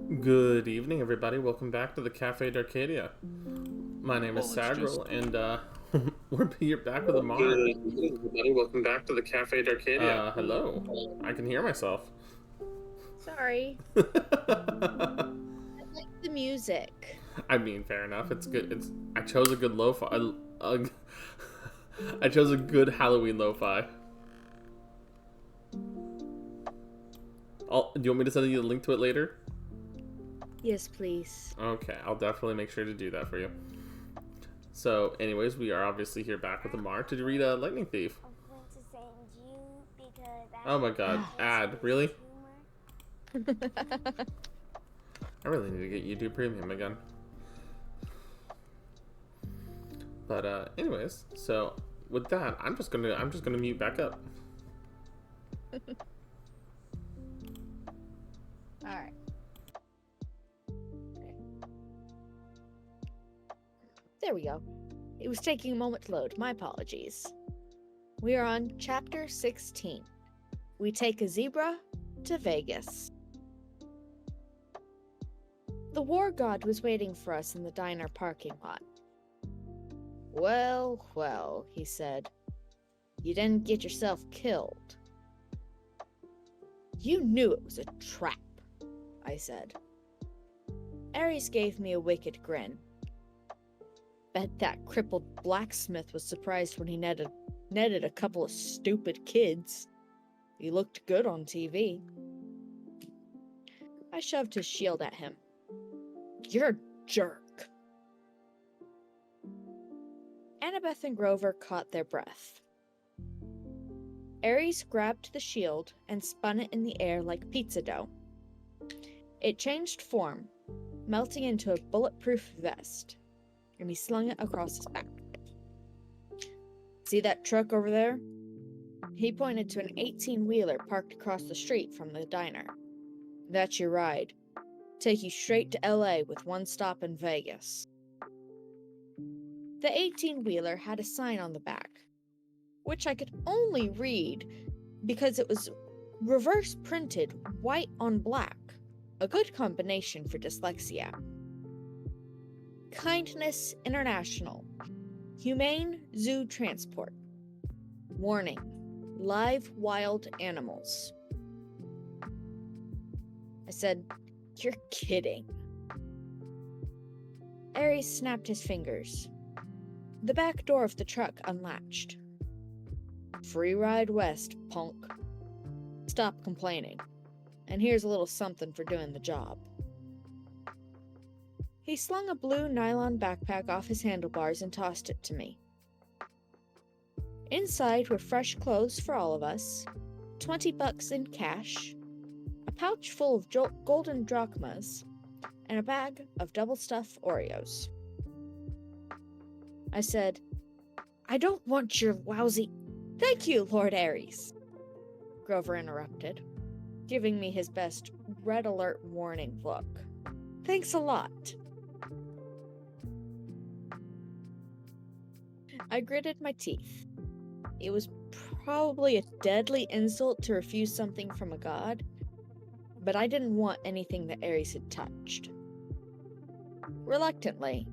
Good evening, everybody. Welcome back to the Cafe d'Arcadia. My name is Well, it's just Sagril, and we're here back with Amara. good evening, everybody. Welcome back to the Cafe d'Arcadia. Hello. I can hear myself. Sorry. I like the music. I mean, fair enough. It's good. I chose a good lo-fi. I chose a good Halloween lo-fi. Do you want me to send you the link to it later? Yes, please. Okay, I'll definitely make sure to do that for you. So, anyways, we are obviously here back with Amara. Did you read Lightning Thief? Oh my god, ad, really? I really need to get YouTube Premium again. But anyways, so with that, I'm just gonna mute back up. Alright. There we go. It was taking a moment to load. My apologies. We are on chapter 16. We take a zebra to Vegas. The war god was waiting for us in the diner parking lot. Well, well, he said. You didn't get yourself killed. You knew it was a trap, I said. Ares gave me a wicked grin. Bet that crippled blacksmith was surprised when he netted a couple of stupid kids. He looked good on TV. I shoved his shield at him. You're a jerk. Annabeth and Grover caught their breath. Ares grabbed the shield and spun it in the air like pizza dough. It changed form, melting into a bulletproof vest, and he slung it across his back. See that truck over there? He pointed to an 18-wheeler parked across the street from the diner. That's your ride. Take you straight to LA with one stop in Vegas. The 18-wheeler had a sign on the back, which I could only read because it was reverse printed white on black, a good combination for dyslexia. Kindness International, Humane Zoo Transport. Warning, live wild animals. I said, you're kidding. Ares snapped his fingers. The back door of the truck unlatched. Free ride west, punk. Stop complaining. And here's a little something for doing the job. He slung a blue nylon backpack off his handlebars and tossed it to me. Inside were fresh clothes for all of us, $20 in cash, a pouch full of golden drachmas, and a bag of double-stuffed Oreos. I said, I don't want your lousy... Thank you, Lord Ares, Grover interrupted, giving me his best red alert warning look. Thanks a lot. I gritted my teeth. It was probably a deadly insult to refuse something from a god, but I didn't want anything that Ares had touched. Reluctantly,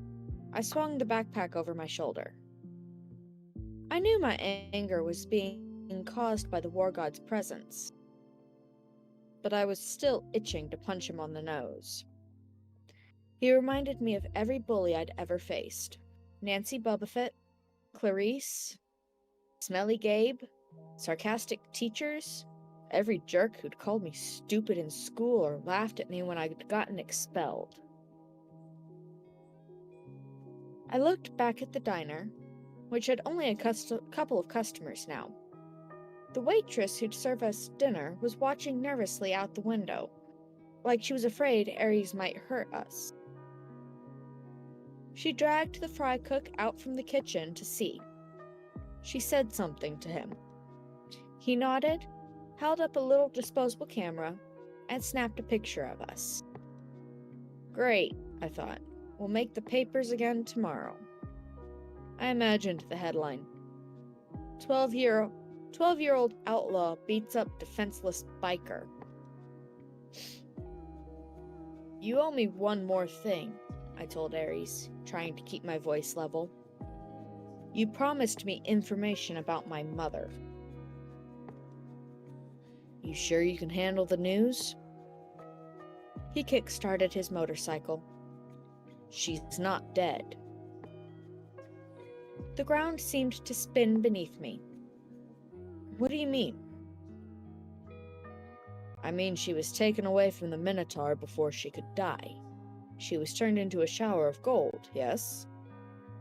I swung the backpack over my shoulder. I knew my anger was being caused by the war god's presence, but I was still itching to punch him on the nose. He reminded me of every bully I'd ever faced. Nancy Bubafett, Clarice, Smelly Gabe, sarcastic teachers, every jerk who'd called me stupid in school or laughed at me when I'd gotten expelled. I looked back at the diner, which had only a couple of customers now. The waitress who'd serve us dinner was watching nervously out the window, like she was afraid Ares might hurt us. She dragged the fry cook out from the kitchen to see. She said something to him. He nodded, held up a little disposable camera, and snapped a picture of us. Great, I thought. We'll make the papers again tomorrow. I imagined the headline. 12-year-old outlaw beats up defenseless biker. You owe me one more thing, I told Ares, trying to keep my voice level. You promised me information about my mother. You sure you can handle the news? He kick-started his motorcycle. She's not dead. The ground seemed to spin beneath me. What do you mean? I mean, she was taken away from the Minotaur before she could die. She was turned into a shower of gold, yes?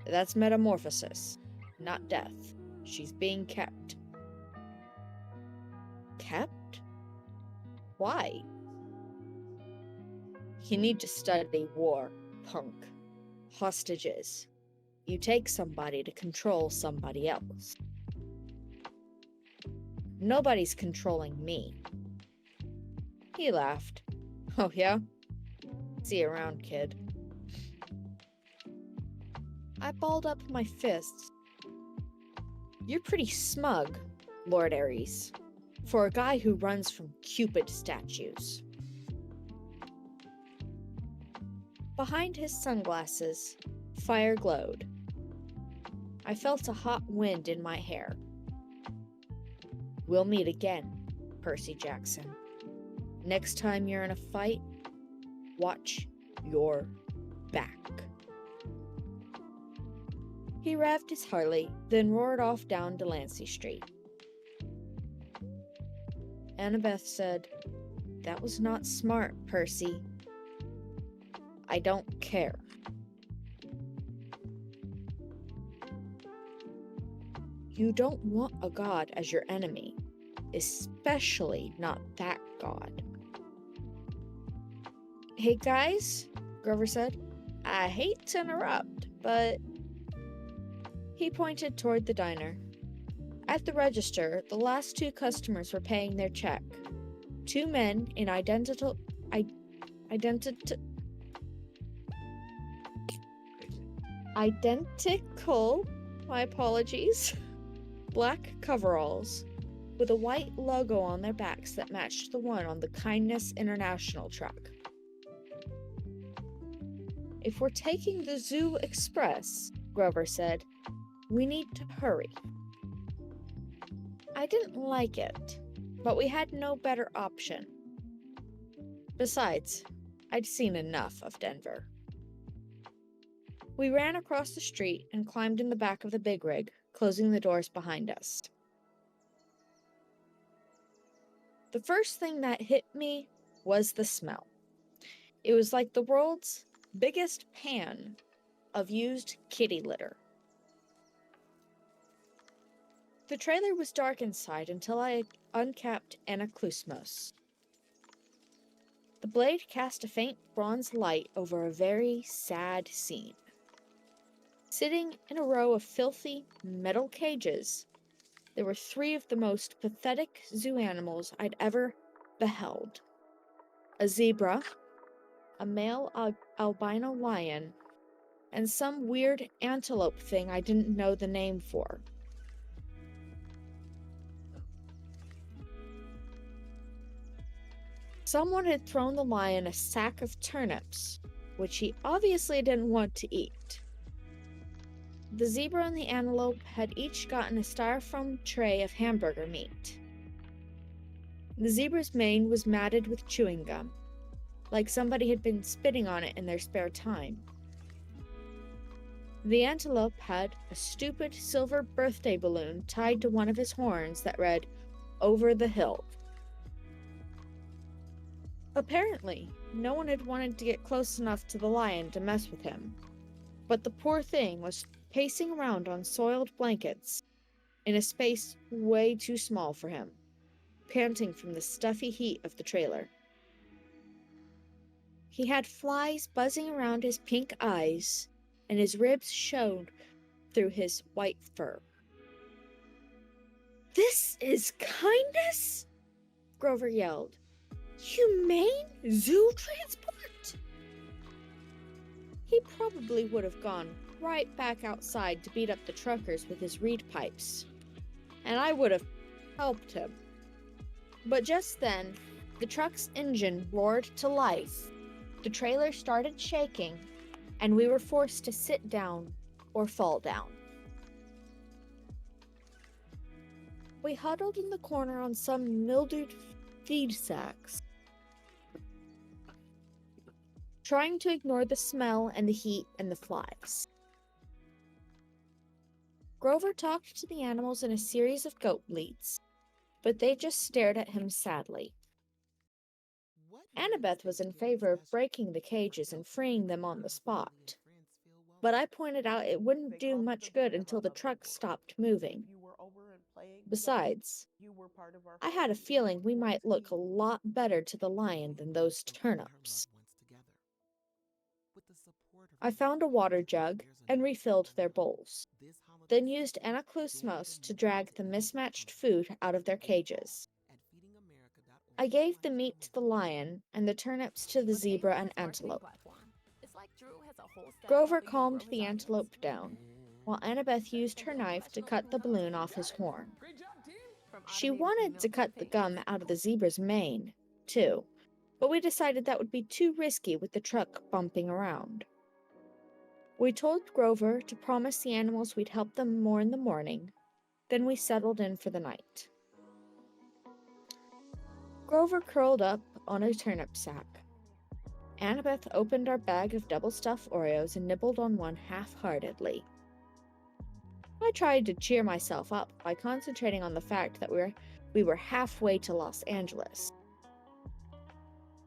That's metamorphosis, not death. She's being kept. Kept? Why? You need to study war, punk. Hostages. You take somebody to control somebody else. Nobody's controlling me. He laughed. Oh, yeah? See you around, kid. I balled up my fists. You're pretty smug, Lord Ares, for a guy who runs from Cupid statues. Behind his sunglasses, fire glowed. I felt a hot wind in my hair. We'll meet again, Percy Jackson. Next time you're in a fight, watch your back. He revved his Harley, then roared off down Delancey Street. Annabeth said, "That was not smart, Percy." I don't care. You don't want a god as your enemy, especially not that god. Hey guys, Grover said. I hate to interrupt, but... He pointed toward the diner. At the register, the last two customers were paying their check. Two men in identical, my apologies, black coveralls, with a white logo on their backs that matched the one on the Kindness International truck. If we're taking the Zoo Express, Grover said, we need to hurry. I didn't like it, but we had no better option. Besides, I'd seen enough of Denver. We ran across the street and climbed in the back of the big rig, closing the doors behind us. The first thing that hit me was the smell. It was like the world's biggest pan of used kitty litter. The trailer was dark inside until I uncapped Anaklusmos. The blade cast a faint bronze light over a very sad scene. Sitting in a row of filthy metal cages, there were three of the most pathetic zoo animals I'd ever beheld. A zebra, a male albino lion, and some weird antelope thing I didn't know the name for. Someone had thrown the lion a sack of turnips, which he obviously didn't want to eat. The zebra and the antelope had each gotten a styrofoam tray of hamburger meat. The zebra's mane was matted with chewing gum, like somebody had been spitting on it in their spare time. The antelope had a stupid silver birthday balloon tied to one of his horns that read, "Over the hill." Apparently, no one had wanted to get close enough to the lion to mess with him, but the poor thing was pacing around on soiled blankets in a space way too small for him, panting from the stuffy heat of the trailer. He had flies buzzing around his pink eyes, and his ribs showed through his white fur. "This is kindness?" Grover yelled. "Humane zoo transport?" He probably would have gone right back outside to beat up the truckers with his reed pipes, and I would have helped him. But just then, the truck's engine roared to life, The trailer started shaking, and we were forced to sit down or fall down. We huddled in the corner on some mildewed feed sacks, trying to ignore the smell and the heat and the flies. Grover talked to the animals in a series of goat bleats, but they just stared at him sadly. Annabeth was in favor of breaking the cages and freeing them on the spot, but I pointed out it wouldn't do much good until the truck stopped moving. Besides, I had a feeling we might look a lot better to the lion than those turnips. I found a water jug and refilled their bowls, then used anaklusmos to drag the mismatched food out of their cages. I gave the meat to the lion and the turnips to the zebra and antelope. Grover calmed the antelope down, while Annabeth used her knife to cut the balloon off his horn. She wanted to cut the gum out of the zebra's mane, too, but we decided that would be too risky with the truck bumping around. We told Grover to promise the animals we'd help them more in the morning, then we settled in for the night. Grover curled up on a turnip sack. Annabeth opened our bag of double-stuffed Oreos and nibbled on one half-heartedly. I tried to cheer myself up by concentrating on the fact that we were halfway to Los Angeles.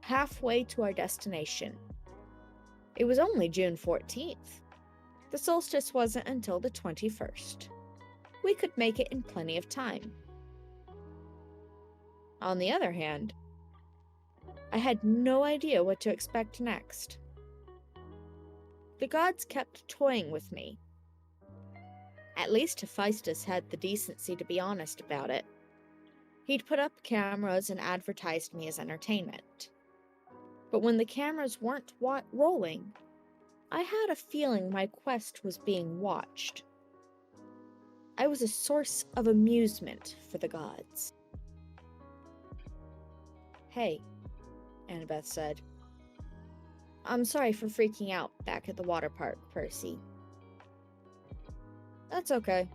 Halfway to our destination. It was only June 14th. The solstice wasn't until the 21st. We could make it in plenty of time. On the other hand, I had no idea what to expect next. The gods kept toying with me. At least Hephaestus had the decency to be honest about it. He'd put up cameras and advertised me as entertainment. But when the cameras weren't rolling, I had a feeling my quest was being watched. I was a source of amusement for the gods. "Hey," Annabeth said. "I'm sorry for freaking out back at the water park, Percy." "That's okay.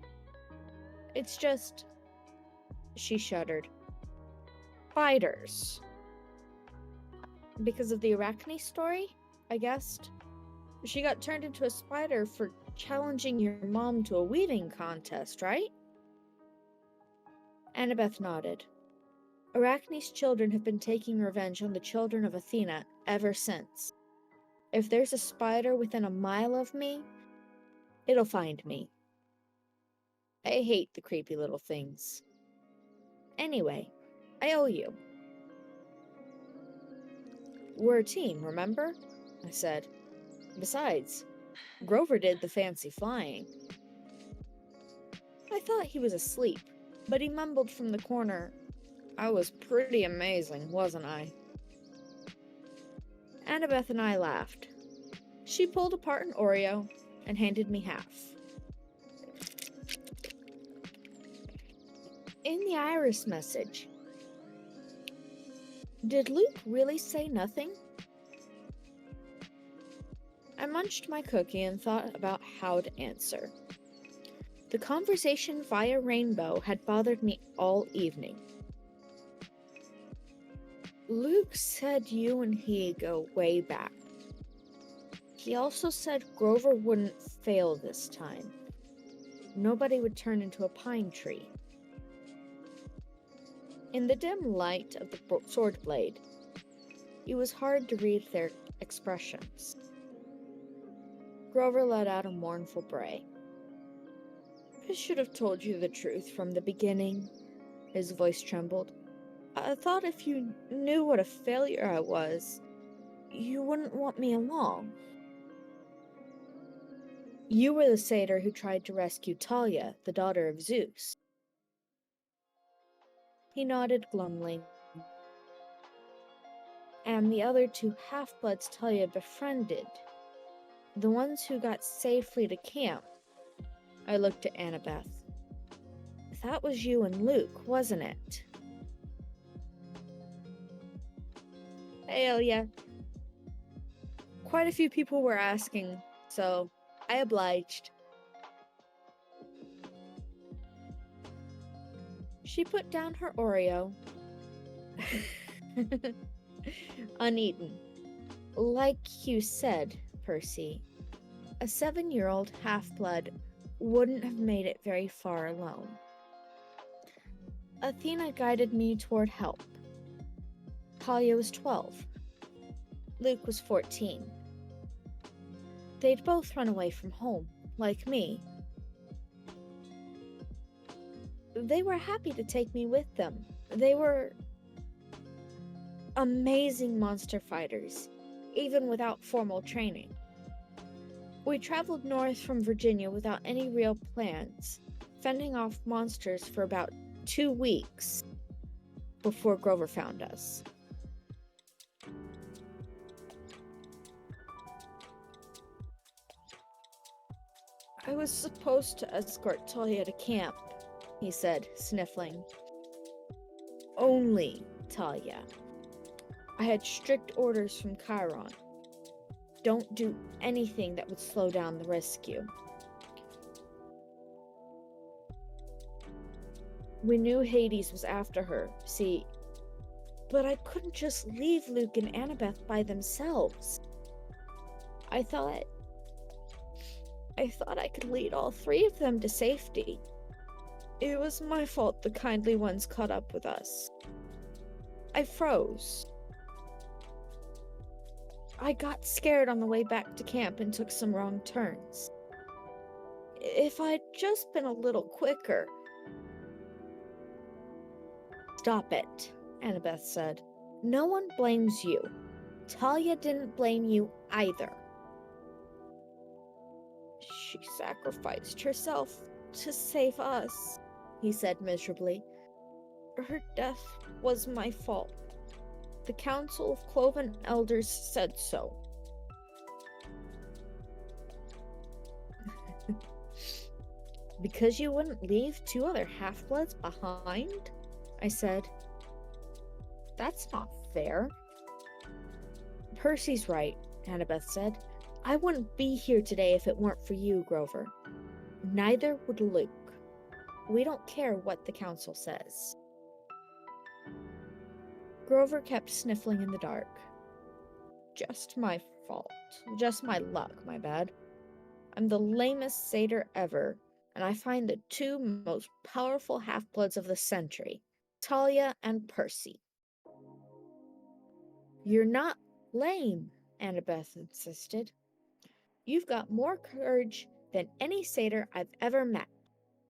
It's just..." She shuddered. "Spiders." "Because of the Arachne story, I guessed. She got turned into a spider for challenging your mom to a weaving contest, right?" Annabeth nodded. "Arachne's children have been taking revenge on the children of Athena ever since. If there's a spider within a mile of me, it'll find me. I hate the creepy little things. Anyway, I owe you." "We're a team, remember?" I said. "Besides, Grover did the fancy flying." I thought he was asleep, but he mumbled from the corner, "I was pretty amazing, wasn't I?" Annabeth and I laughed. She pulled apart an Oreo and handed me half. In the Iris message, did Luke really say nothing? I munched my cookie and thought about how to answer. The conversation via Rainbow had bothered me all evening. Luke said you and he go way back. He also said Grover wouldn't fail this time. Nobody would turn into a pine tree. In the dim light of the sword blade, it was hard to read their expressions. Grover let out a mournful bray. "I should have told you the truth from the beginning," his voice trembled. "I thought if you knew what a failure I was, you wouldn't want me along." "You were the satyr who tried to rescue Talia, the daughter of Zeus." He nodded glumly. "And the other two half-bloods Talia befriended, the ones who got safely to camp." I looked at Annabeth. "That was you and Luke, wasn't it?" "Hell yeah." Quite a few people were asking, so I obliged. She put down her Oreo. Uneaten. Like you said, Percy, a 7-year-old half-blood wouldn't have made it very far alone. Athena guided me toward help. Talia was 12. Luke was 14. They'd both run away from home, like me. They were happy to take me with them. They were amazing monster fighters, even without formal training. We traveled north from Virginia without any real plans, fending off monsters for about 2 weeks before Grover found us. I was supposed to escort Talia to camp, he said, sniffling. Only Talia. I had strict orders from Chiron. Don't do anything that would slow down the rescue. We knew Hades was after her, see, but I couldn't just leave Luke and Annabeth by themselves. I thought I could lead all 3 of them to safety. It was my fault the kindly ones caught up with us. I froze. I got scared on the way back to camp and took some wrong turns. If I'd just been a little quicker... Stop it, Annabeth said. No one blames you. Talia didn't blame you either. She sacrificed herself to save us, he said miserably. Her death was my fault. The Council of Cloven Elders said so. Because you wouldn't leave 2 other half-bloods behind? I said. That's not fair. Percy's right, Annabeth said. I wouldn't be here today if it weren't for you, Grover. Neither would Luke. We don't care what the Council says. Grover kept sniffling in the dark. Just my fault. Just my luck, my bad. I'm the lamest satyr ever, and I find the 2 most powerful half-bloods of the century, Talia and Percy. You're not lame, Annabeth insisted. You've got more courage than any satyr I've ever met.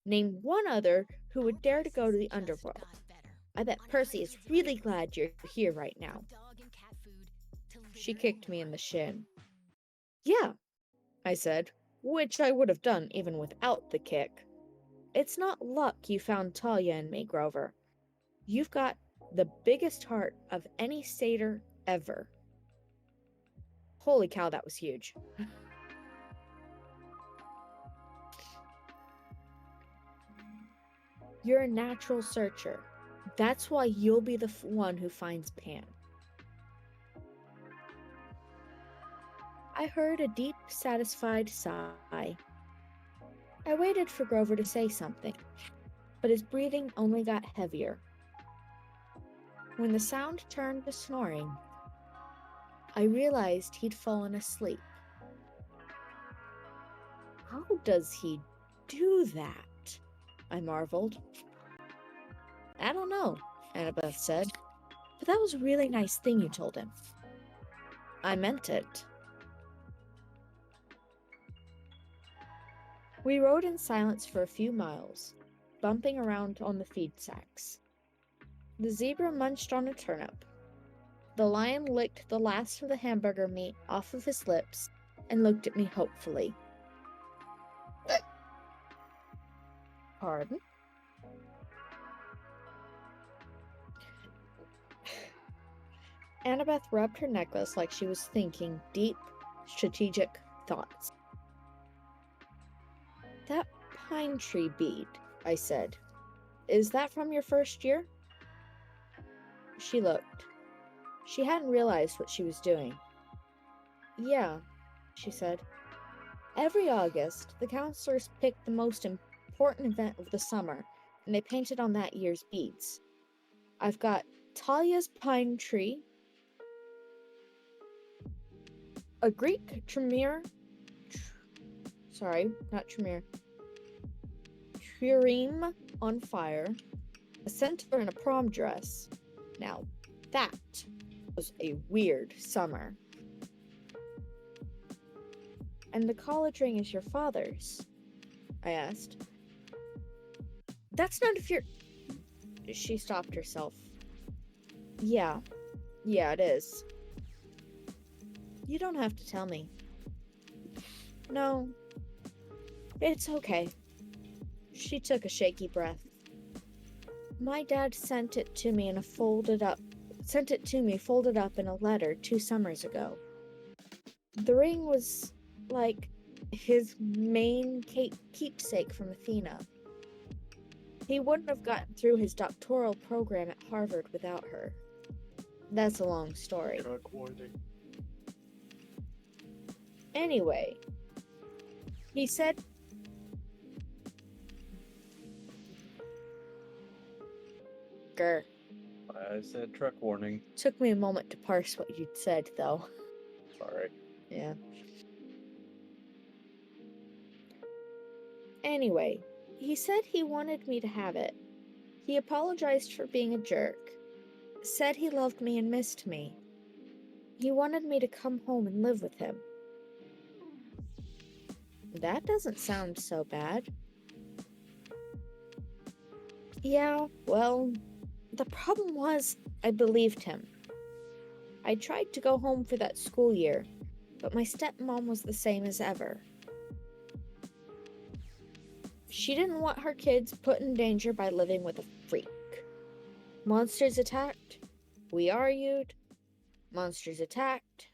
Name one other who would dare to go to the underworld. I bet Percy is really glad you're here right now. She kicked me in the shin. Yeah, I said, which I would have done even without the kick. It's not luck you found Talia and me, Grover. You've got the biggest heart of any satyr ever. Holy cow, that was huge. You're a natural searcher. That's why you'll be the one who finds Pan. I heard a deep, satisfied sigh. I waited for Grover to say something, but his breathing only got heavier. When the sound turned to snoring, I realized he'd fallen asleep. How does he do that? I marveled. I don't know, Annabeth said, but that was a really nice thing you told him. I meant it. We rode in silence for a few miles, bumping around on the feed sacks. The zebra munched on a turnip. The lion licked the last of the hamburger meat off of his lips and looked at me hopefully. Pardon? Annabeth rubbed her necklace like she was thinking deep, strategic thoughts. That pine tree bead, I said. Is that from your first year? She looked. She hadn't realized what she was doing. Yeah, she said. Every August, the counselors picked the most important event of the summer, and they painted on that year's beads. I've got Talia's pine tree, a Greek tremere, not tremere, trireme on fire, a centaur in a prom dress. Now, that was a weird summer. And the college ring is your father's? I asked. That's none of your... She stopped herself. Yeah, it is. You don't have to tell me. No, it's okay. She took a shaky breath. My dad sent it to me folded up in a letter 2 summers ago. The ring was like his main keepsake from Athena. He wouldn't have gotten through his doctoral program at Harvard without her. That's a long story. Anyway, he said... Grr. I said truck warning. Took me a moment to parse what you'd said, though. Sorry. Yeah. Anyway, he said he wanted me to have it. He apologized for being a jerk. Said he loved me and missed me. He wanted me to come home and live with him. That doesn't sound so bad. Yeah, well, the problem was I believed him. I tried to go home for that school year, but my stepmom was the same as ever. She didn't want her kids put in danger by living with a freak. Monsters attacked. We argued. Monsters attacked.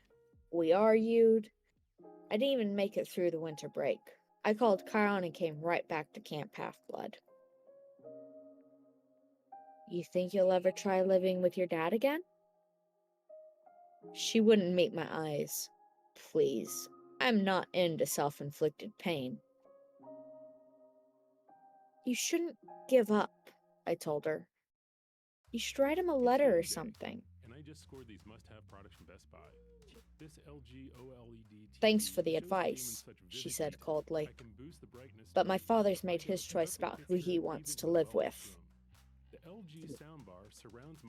We argued. I didn't even make it through the winter break. I called Chiron and came right back to Camp Half-Blood. You think you'll ever try living with your dad again? She wouldn't meet my eyes. Please, I'm not into self-inflicted pain. You shouldn't give up, I told her. You should write him a letter or something. And I just scored these must-have products from Best Buy. This LG OLED Thanks for the advice, she said coldly. But my father's made his choice about who he wants to live with.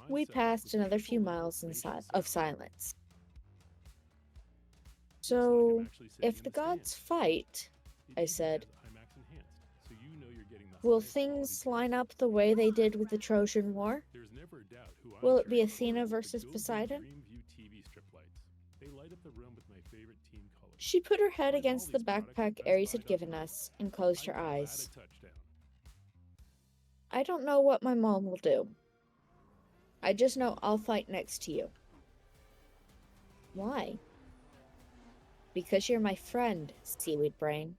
We passed another few miles of silence. So, if the gods fight, I said, will things line up the way they did with the Trojan War? Will it be Athena versus Poseidon? She put her head against the backpack Ares had given us and closed her eyes. I don't know what my mom will do. I just know I'll fight next to you. Why? Because you're my friend, Seaweed Brain.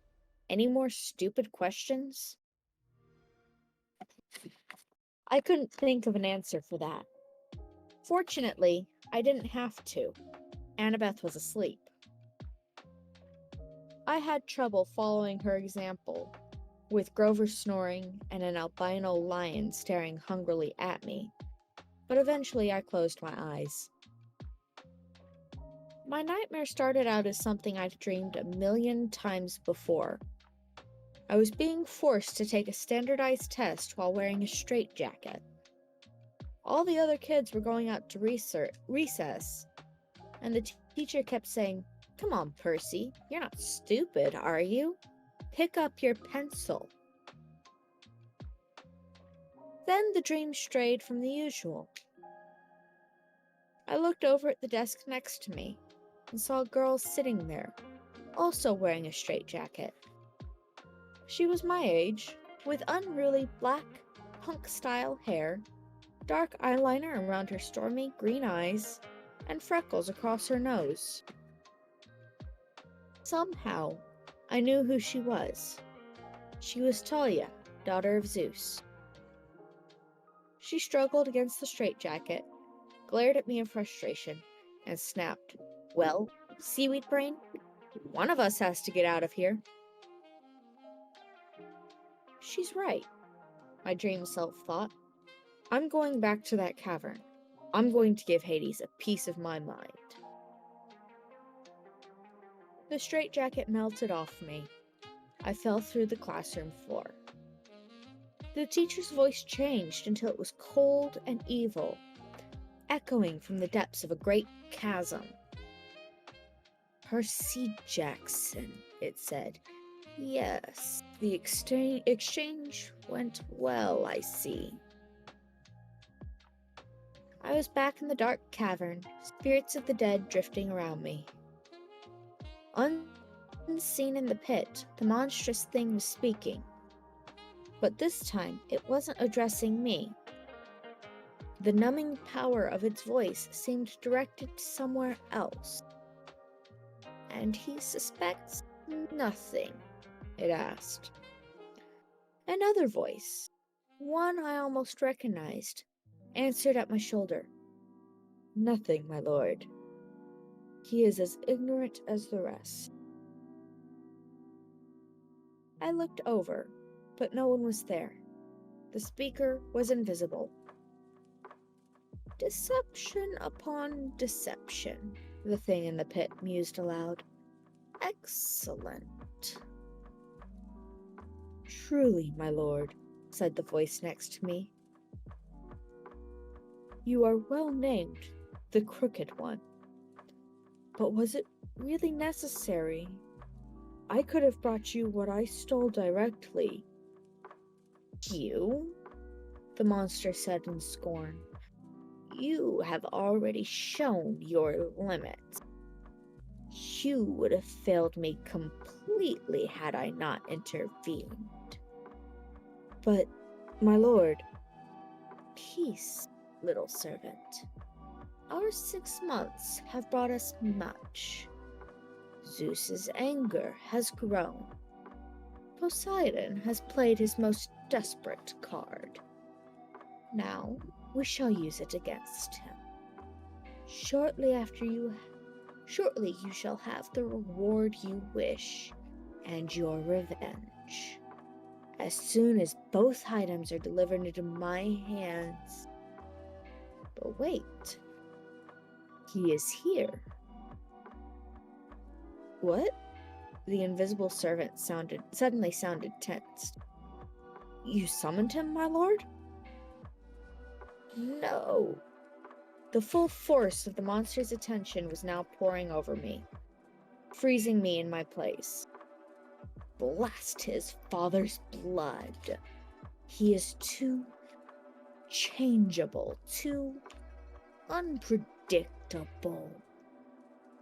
Any more stupid questions? I couldn't think of an answer for that. Fortunately, I didn't have to. Annabeth was asleep. I had trouble following her example, with Grover snoring and an albino lion staring hungrily at me, but eventually I closed my eyes. My nightmare started out as something I'd dreamed a million times before. I was being forced to take a standardized test while wearing a straitjacket. All the other kids were going out to recess, and the teacher kept saying, "Come on, Percy, you're not stupid, are you? Pick up your pencil." Then the dream strayed from the usual. I looked over at the desk next to me and saw a girl sitting there, also wearing a straitjacket. She was my age, with unruly black punk-style hair, dark eyeliner around her stormy green eyes, and freckles across her nose. Somehow, I knew who she was. She was Talia, daughter of Zeus. She struggled against the straitjacket, glared at me in frustration, and snapped, "Well, Seaweed Brain? One of us has to get out of here. She's right, my dream self thought. I'm going back to that cavern. I'm going to give Hades a piece of my mind. The straitjacket melted off me. I fell through the classroom floor. The teacher's voice changed until it was cold and evil, echoing from the depths of a great chasm. Percy Jackson, it said. Yes, the exchange went well, I see. I was back in the dark cavern, spirits of the dead drifting around me. Unseen in the pit, the monstrous thing was speaking. But this time, it wasn't addressing me. The numbing power of its voice seemed directed somewhere else. And he suspects nothing, it asked. Another voice, one I almost recognized, answered at my shoulder. Nothing, my lord. He is as ignorant as the rest. I looked over, but no one was there. The speaker was invisible. Deception upon deception, the thing in the pit mused aloud. Excellent. Truly, my lord, said the voice next to me. You are well named, the Crooked One. But was it really necessary? I could have brought you what I stole directly. You? The monster said in scorn. You have already shown your limits. You would have failed me completely had I not intervened. But, my lord, peace, little servant. Our 6 months have brought us much. Zeus's anger has grown. Poseidon has played his most desperate card. Now we shall use it against him. Shortly you shall have the reward you wish, and your revenge. As soon as both items are delivered into my hands. But wait, he is here. What? The invisible servant suddenly sounded tensed. You summoned him, my lord? No. The full force of the monster's attention was now pouring over me, freezing me in my place. Blast his father's blood. He is too changeable, too unpredictable.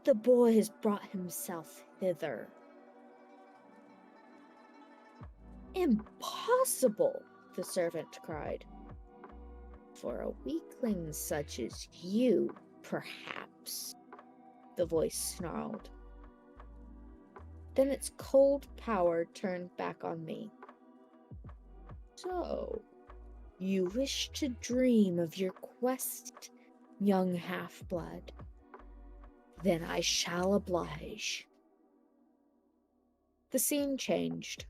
The boy has brought himself hither. Impossible, the servant cried. For a weakling such as you, perhaps, the voice snarled. Then its cold power turned back on me. So, you wish to dream of your quest, young half-blood? Then I shall oblige. The scene changed.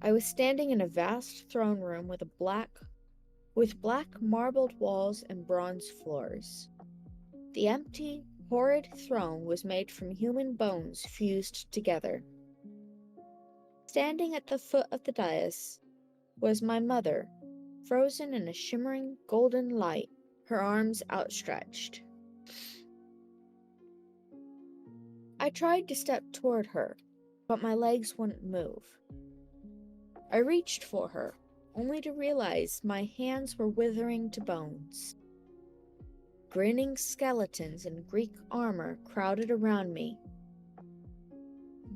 I was standing in a vast throne room with black marbled walls and bronze floors. The empty, horrid throne was made from human bones fused together. Standing at the foot of the dais was my mother, frozen in a shimmering golden light, her arms outstretched. I tried to step toward her, but my legs wouldn't move. I reached for her, only to realize my hands were withering to bones. Grinning skeletons in Greek armor crowded around me,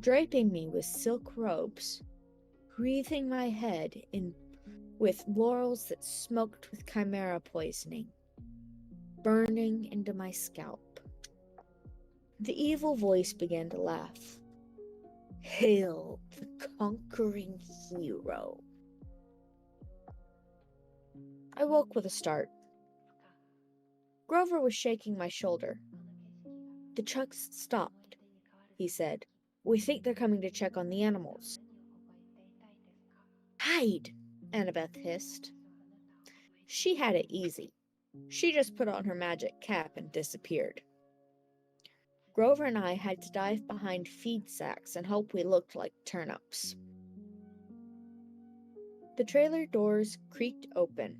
draping me with silk robes, wreathing my head with laurels that smoked with chimera poisoning, burning into my scalp. The evil voice began to laugh. Hail the conquering hero. I woke with a start. Grover was shaking my shoulder. The truck's stopped, he said. We think they're coming to check on the animals. Hide, Annabeth hissed. She had it easy. She just put on her magic cap and disappeared. Grover and I had to dive behind feed sacks and hope we looked like turnips. The trailer doors creaked open.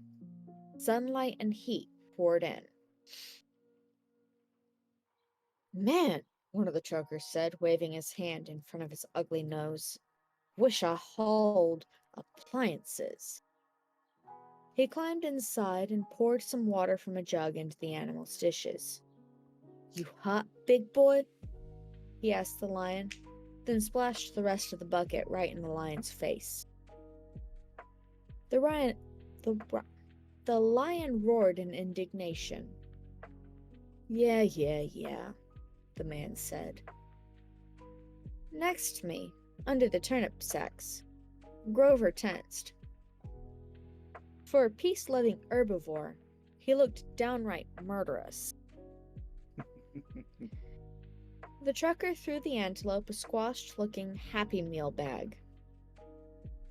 Sunlight and heat poured in. Man, one of the truckers said, waving his hand in front of his ugly nose. Wish I hauled appliances. He climbed inside and poured some water from a jug into the animal's dishes. You hot, big boy? He asked the lion, then splashed the rest of the bucket right in the lion's face. The lion roared in indignation. Yeah, the man said. Next to me, under the turnip sacks, Grover tensed. For a peace-loving herbivore, he looked downright murderous. The trucker threw the antelope a squashed-looking Happy Meal bag.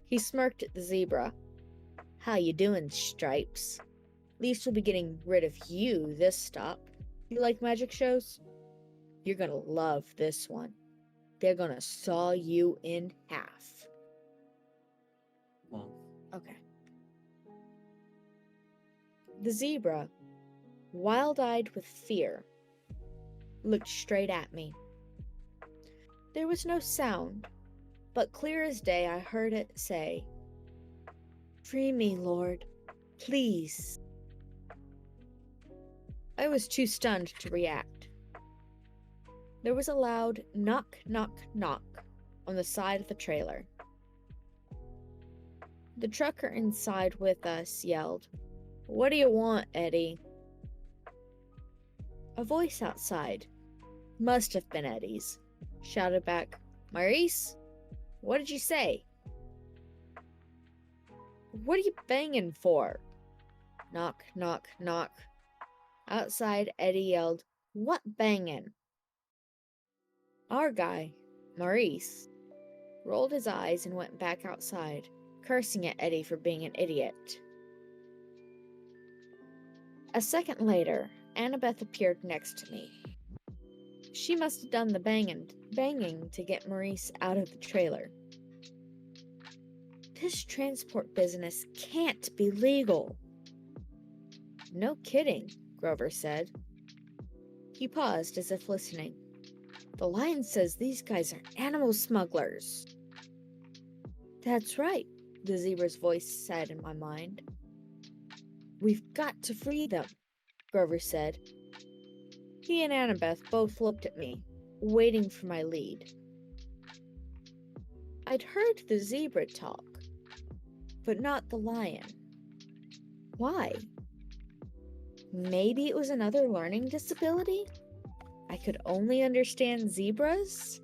He smirked at the zebra. How you doing, Stripes? Least we'll be getting rid of you this stop. You like magic shows? You're gonna love this one. They're gonna saw you in half. Well, Okay. The zebra, wild-eyed with fear, looked straight at me. There was no sound, but clear as day I heard it say, Free me, Lord, please. I was too stunned to react. There was a loud knock, knock, knock on the side of the trailer. The trucker inside with us yelled, What do you want, Eddie? A voice outside, must have been Eddie's, shouted back, Maurice, what did you say? What are you banging for? Knock, knock, knock. Outside, Eddie yelled, What banging? Our guy, Maurice, rolled his eyes and went back outside, cursing at Eddie for being an idiot. A second later, Annabeth appeared next to me. She must have done the banging to get Maurice out of the trailer. This transport business can't be legal. No kidding, Grover said. He paused as if listening. The lion says these guys are animal smugglers. That's right, the zebra's voice said in my mind. We've got to free them, Grover said. He and Annabeth both looked at me, waiting for my lead. I'd heard the zebra talk, but not the lion. Why? Maybe it was another learning disability? I could only understand zebras?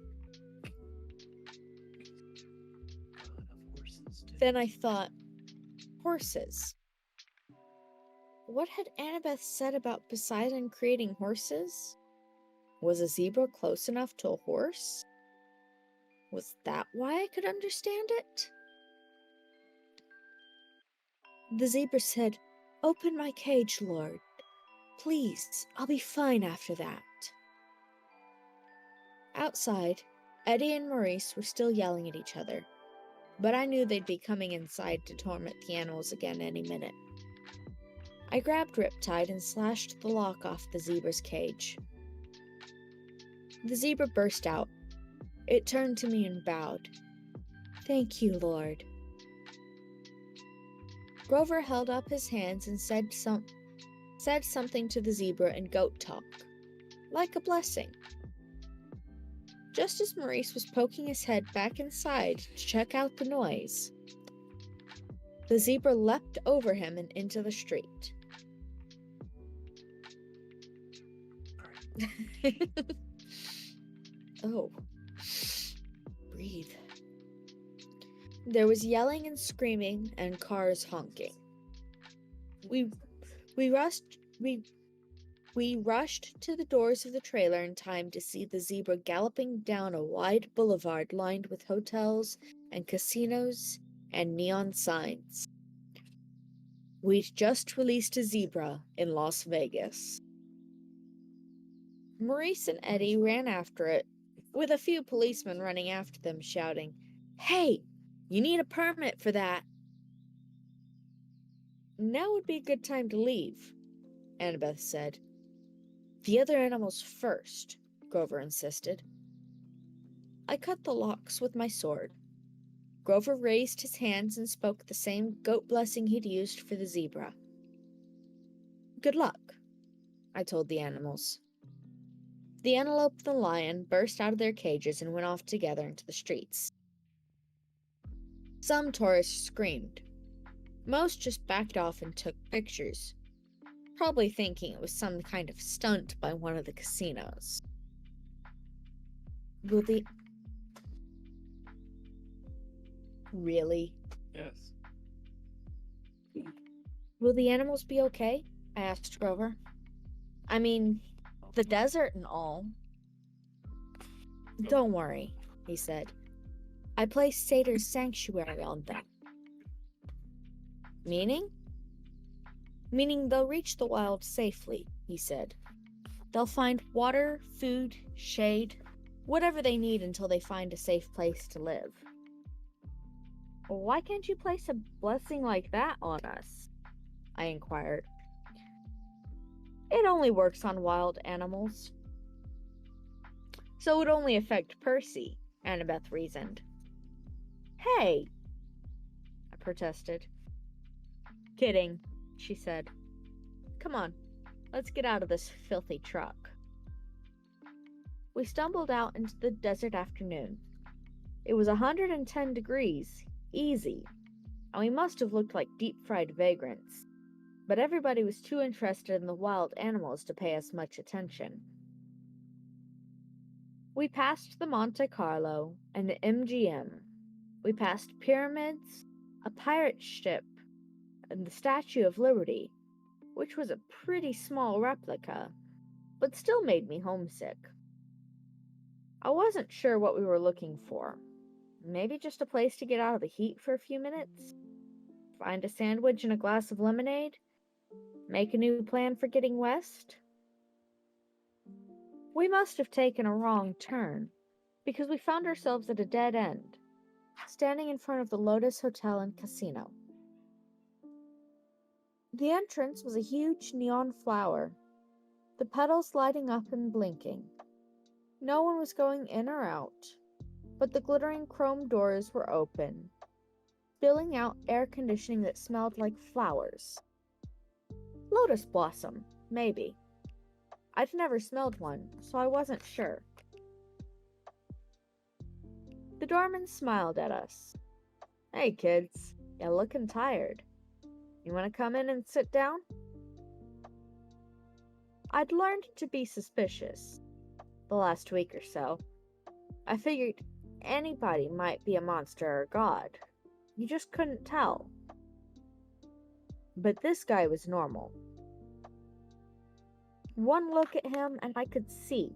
Then I thought, horses. What had Annabeth said about Poseidon creating horses? Was a zebra close enough to a horse? Was that why I could understand it? The zebra said, Open my cage, Lord. Please, I'll be fine after that. Outside, Eddie and Maurice were still yelling at each other, but I knew they'd be coming inside to torment the animals again any minute. I grabbed Riptide and slashed the lock off the zebra's cage. The zebra burst out. It turned to me and bowed. Thank you, Lord. Grover held up his hands and said something to the zebra in goat talk, like a blessing. Just as Maurice was poking his head back inside to check out the noise, the zebra leapt over him and into the street. Oh. Breathe. There was yelling and screaming and cars honking. We We rushed to the doors of the trailer in time to see the zebra galloping down a wide boulevard lined with hotels and casinos and neon signs. We'd just released a zebra in Las Vegas. Maurice and Eddie ran after it, with a few policemen running after them, shouting, "Hey, you need a permit for that." "Now would be a good time to leave," Annabeth said. "The other animals first," Grover insisted. I cut the locks with my sword. Grover raised his hands and spoke the same goat blessing he'd used for the zebra. "Good luck," I told the animals. The antelope and the lion burst out of their cages and went off together into the streets. Some tourists screamed. Most just backed off and took pictures, probably thinking it was some kind of stunt by one of the casinos. Really? Yes. Will the animals be okay? I asked Grover. I mean, the desert and all. "Don't worry," he said. "I placed Sator's sanctuary on them." "Meaning?" "Meaning they'll reach the wild safely," he said. "They'll find water, food, shade, whatever they need until they find a safe place to live." "Why can't you place a blessing like that on us?" I inquired. "It only works on wild animals." "So it would only affect Percy," Annabeth reasoned. "Hey!" I protested. "Kidding," she said. "Come on, let's get out of this filthy truck." We stumbled out into the desert afternoon. It was 110 degrees, easy, and we must have looked like deep-fried vagrants, but everybody was too interested in the wild animals to pay us much attention. We passed the Monte Carlo and the MGM. We passed pyramids, a pirate ship, and the Statue of Liberty, which was a pretty small replica, but still made me homesick. I wasn't sure what we were looking for. Maybe just a place to get out of the heat for a few minutes? Find a sandwich and a glass of lemonade? Make a new plan for getting west? We must have taken a wrong turn, because we found ourselves at a dead end, standing in front of the Lotus Hotel and Casino. The entrance was a huge neon flower, the petals lighting up and blinking. No one was going in or out, but the glittering chrome doors were open, spilling out air conditioning that smelled like flowers. Lotus blossom, maybe. I'd never smelled one, so I wasn't sure. The doorman smiled at us. "Hey kids, you're looking tired. You want to come in and sit down?" I'd learned to be suspicious the last week or so. I figured anybody might be a monster or a god. You just couldn't tell. But this guy was normal. One look at him and I could see.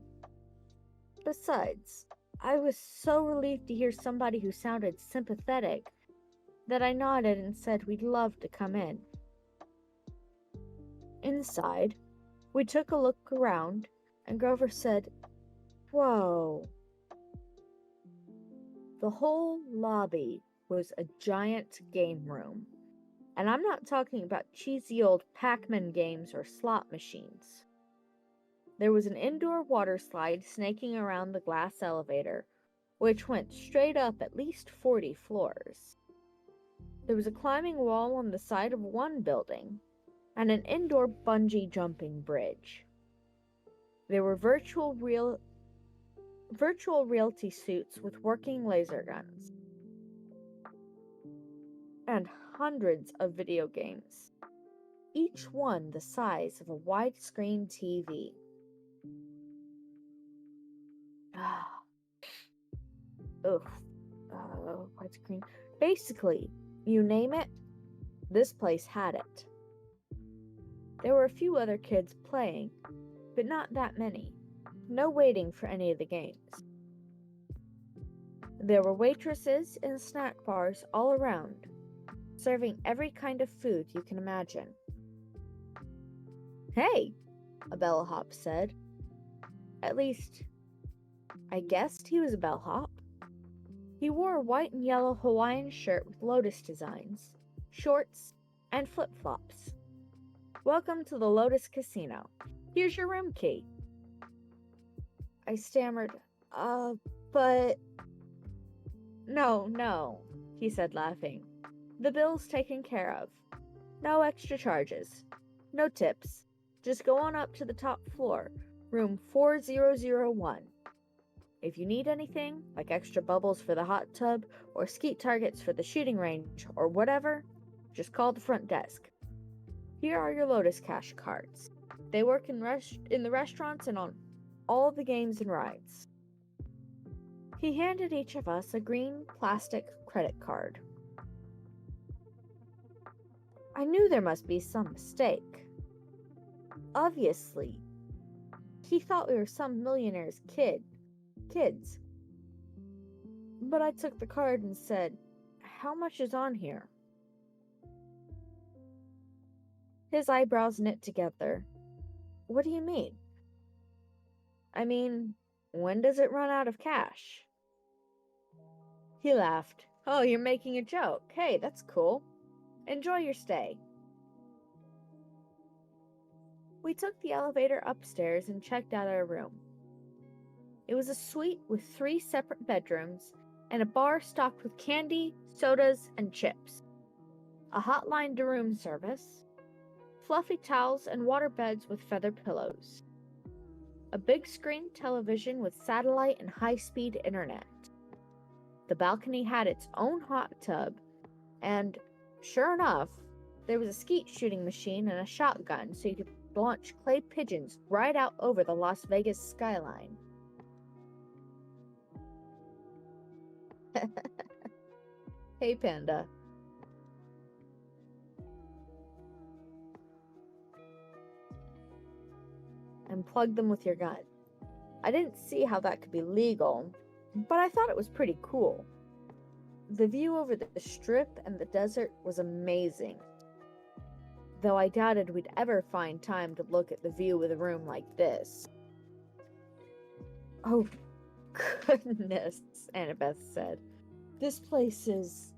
Besides, I was so relieved to hear somebody who sounded sympathetic that I nodded and said we'd love to come in. Inside, we took a look around, and Grover said, "Whoa." The whole lobby was a giant game room, and I'm not talking about cheesy old Pac-Man games or slot machines. There was an indoor water slide snaking around the glass elevator, which went straight up at least 40 floors. There was a climbing wall on the side of one building, and an indoor bungee jumping bridge. There were virtual reality suits with working laser guns, and hundreds of video games, each one the size of a widescreen TV. Widescreen. Basically, you name it, this place had it. There were a few other kids playing, but not that many. No waiting for any of the games. There were waitresses and snack bars all around, serving every kind of food you can imagine. "Hey," a bellhop said. At least, I guessed he was a bellhop. He wore a white and yellow Hawaiian shirt with lotus designs, shorts, and flip-flops. "Welcome to the Lotus Casino. Here's your room key." I stammered, but... No, he said, laughing. "The bill's taken care of. No extra charges. No tips. Just go on up to the top floor, room 4001. If you need anything, like extra bubbles for the hot tub, or skeet targets for the shooting range, or whatever, just call the front desk. Here are your Lotus Cash cards. They work in the restaurants and on all the games and rides." He handed each of us a green plastic credit card. I knew there must be some mistake. Obviously, he thought we were some millionaire's kids. But I took the card and said, "How much is on here?" His eyebrows knit together. "What do you mean?" "I mean, when does it run out of cash?" He laughed. "Oh, you're making a joke. Hey, that's cool. Enjoy your stay." We took the elevator upstairs and checked out our room. It was a suite with 3 separate bedrooms and a bar stocked with candy, sodas, and chips, a hotline to room service, fluffy towels and water beds with feather pillows, a big screen television with satellite and high-speed internet. The balcony had its own hot tub, and, sure enough, there was a skeet shooting machine and a shotgun so you could launch clay pigeons right out over the Las Vegas skyline. Hey, Panda. And plug them with your gun. I didn't see how that could be legal, but I thought it was pretty cool. The view over the strip and the desert was amazing, though I doubted we'd ever find time to look at the view with a room like this. "Oh, goodness," Annabeth said. "This place is..."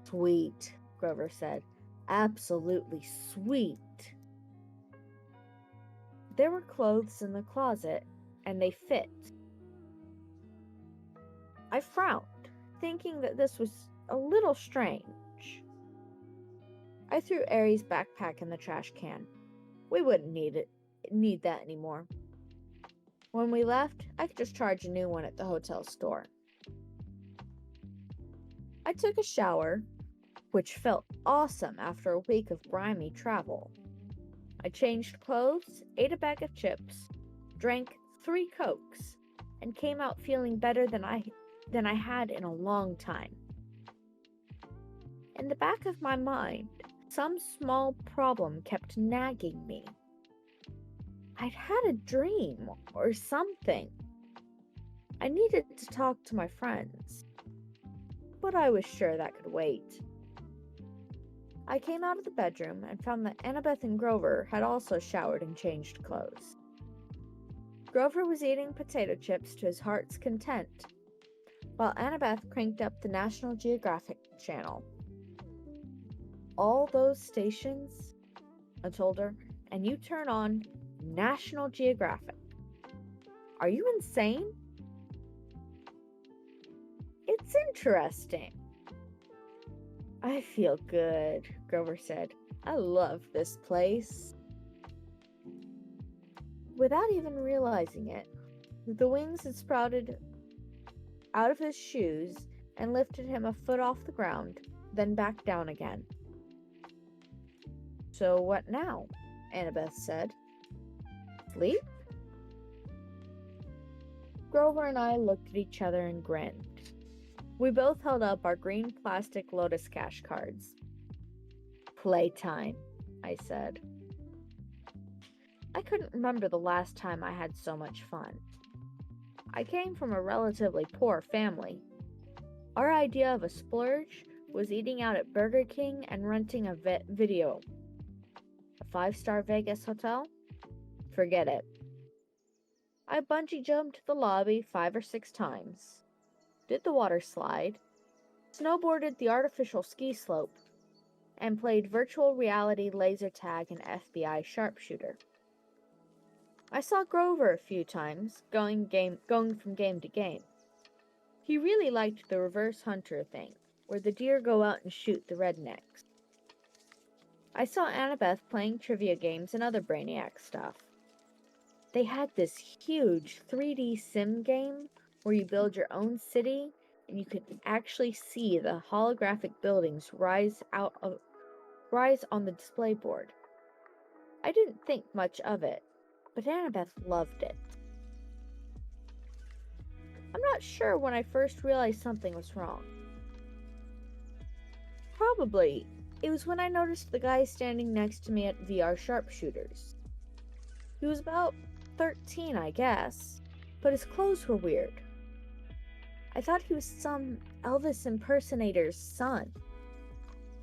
"Sweet," Grover said. "Absolutely sweet." There were clothes in the closet, and they fit. I frowned, thinking that this was a little strange. I threw Aries' backpack in the trash can. We wouldn't need that anymore. When we left, I could just charge a new one at the hotel store. I took a shower, which felt awesome after a week of grimy travel. I changed clothes, ate a bag of chips, drank 3 Cokes, and came out feeling better than I had in a long time. In the back of my mind, some small problem kept nagging me. I'd had a dream or something. I needed to talk to my friends, but I was sure that could wait. I came out of the bedroom and found that Annabeth and Grover had also showered and changed clothes. Grover was eating potato chips to his heart's content, while Annabeth cranked up the National Geographic channel. "All those stations," I told her, "and you turn on National Geographic. Are you insane?" "It's interesting." "I feel good," Grover said. "I love this place." Without even realizing it, the wings had sprouted out of his shoes and lifted him a foot off the ground, then back down again. "So what now?" Annabeth said. "Sleep?" Grover and I looked at each other and grinned. We both held up our green plastic Lotus Cash cards. "Playtime," I said. I couldn't remember the last time I had so much fun. I came from a relatively poor family. Our idea of a splurge was eating out at Burger King and renting a video. A 5-star Vegas hotel? Forget it. I bungee jumped the lobby 5 or 6 times, did the water slide, snowboarded the artificial ski slope, and played virtual reality laser tag and FBI sharpshooter. I saw Grover a few times, going from game to game. He really liked the reverse hunter thing, where the deer go out and shoot the rednecks. I saw Annabeth playing trivia games and other brainiac stuff. They had this huge 3D sim game where you build your own city and you could actually see the holographic buildings rise on the display board. I didn't think much of it, but Annabeth loved it. I'm not sure when I first realized something was wrong. Probably, it was when I noticed the guy standing next to me at VR Sharpshooters. He was about 13, I guess, but his clothes were weird. I thought he was some Elvis impersonator's son.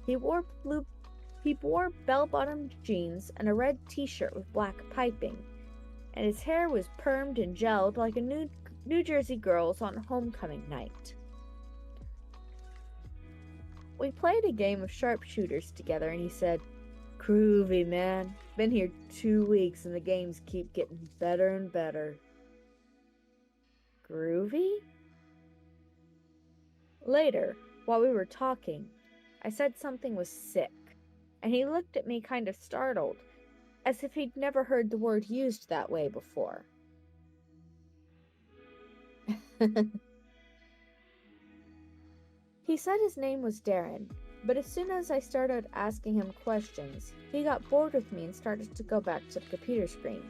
He wore bell-bottomed jeans and a red t-shirt with black piping, and his hair was permed and gelled like a New Jersey girls on homecoming night. We played a game of sharpshooters together and he said, "Groovy, man. Been here 2 weeks and the games keep getting better and better." Groovy? Later, while we were talking, I said something was sick, and he looked at me kind of startled, as if he'd never heard the word used that way before. He said his name was Darren, but as soon as I started asking him questions, he got bored with me and started to go back to the computer screen.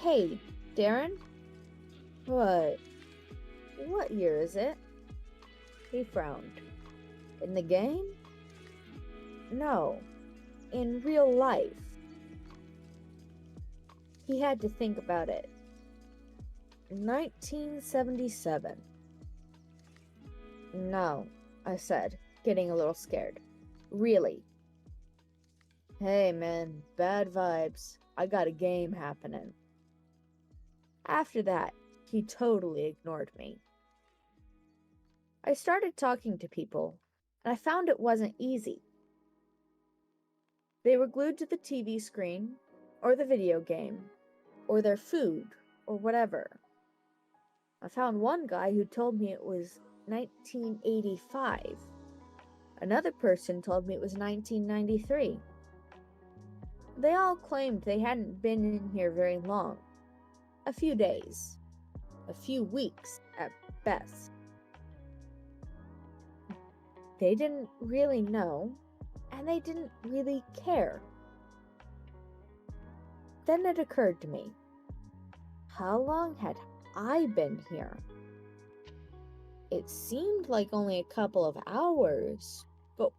"Hey, Darren?" What year is it?" He frowned. "In the game?" "No, in real life." He had to think about it. 1977. "No," I said, getting a little scared. "Really." "Hey man, bad vibes. I got a game happening." After that, he totally ignored me. I started talking to people, and I found it wasn't easy. They were glued to the TV screen, or the video game, or their food, or whatever. I found one guy who told me it was 1985. Another person told me it was 1993. They all claimed they hadn't been in here very long. A few days. A few weeks at best. They didn't really know, and they didn't really care. Then it occurred to me, how long had I been here? It seemed like only a couple of hours, but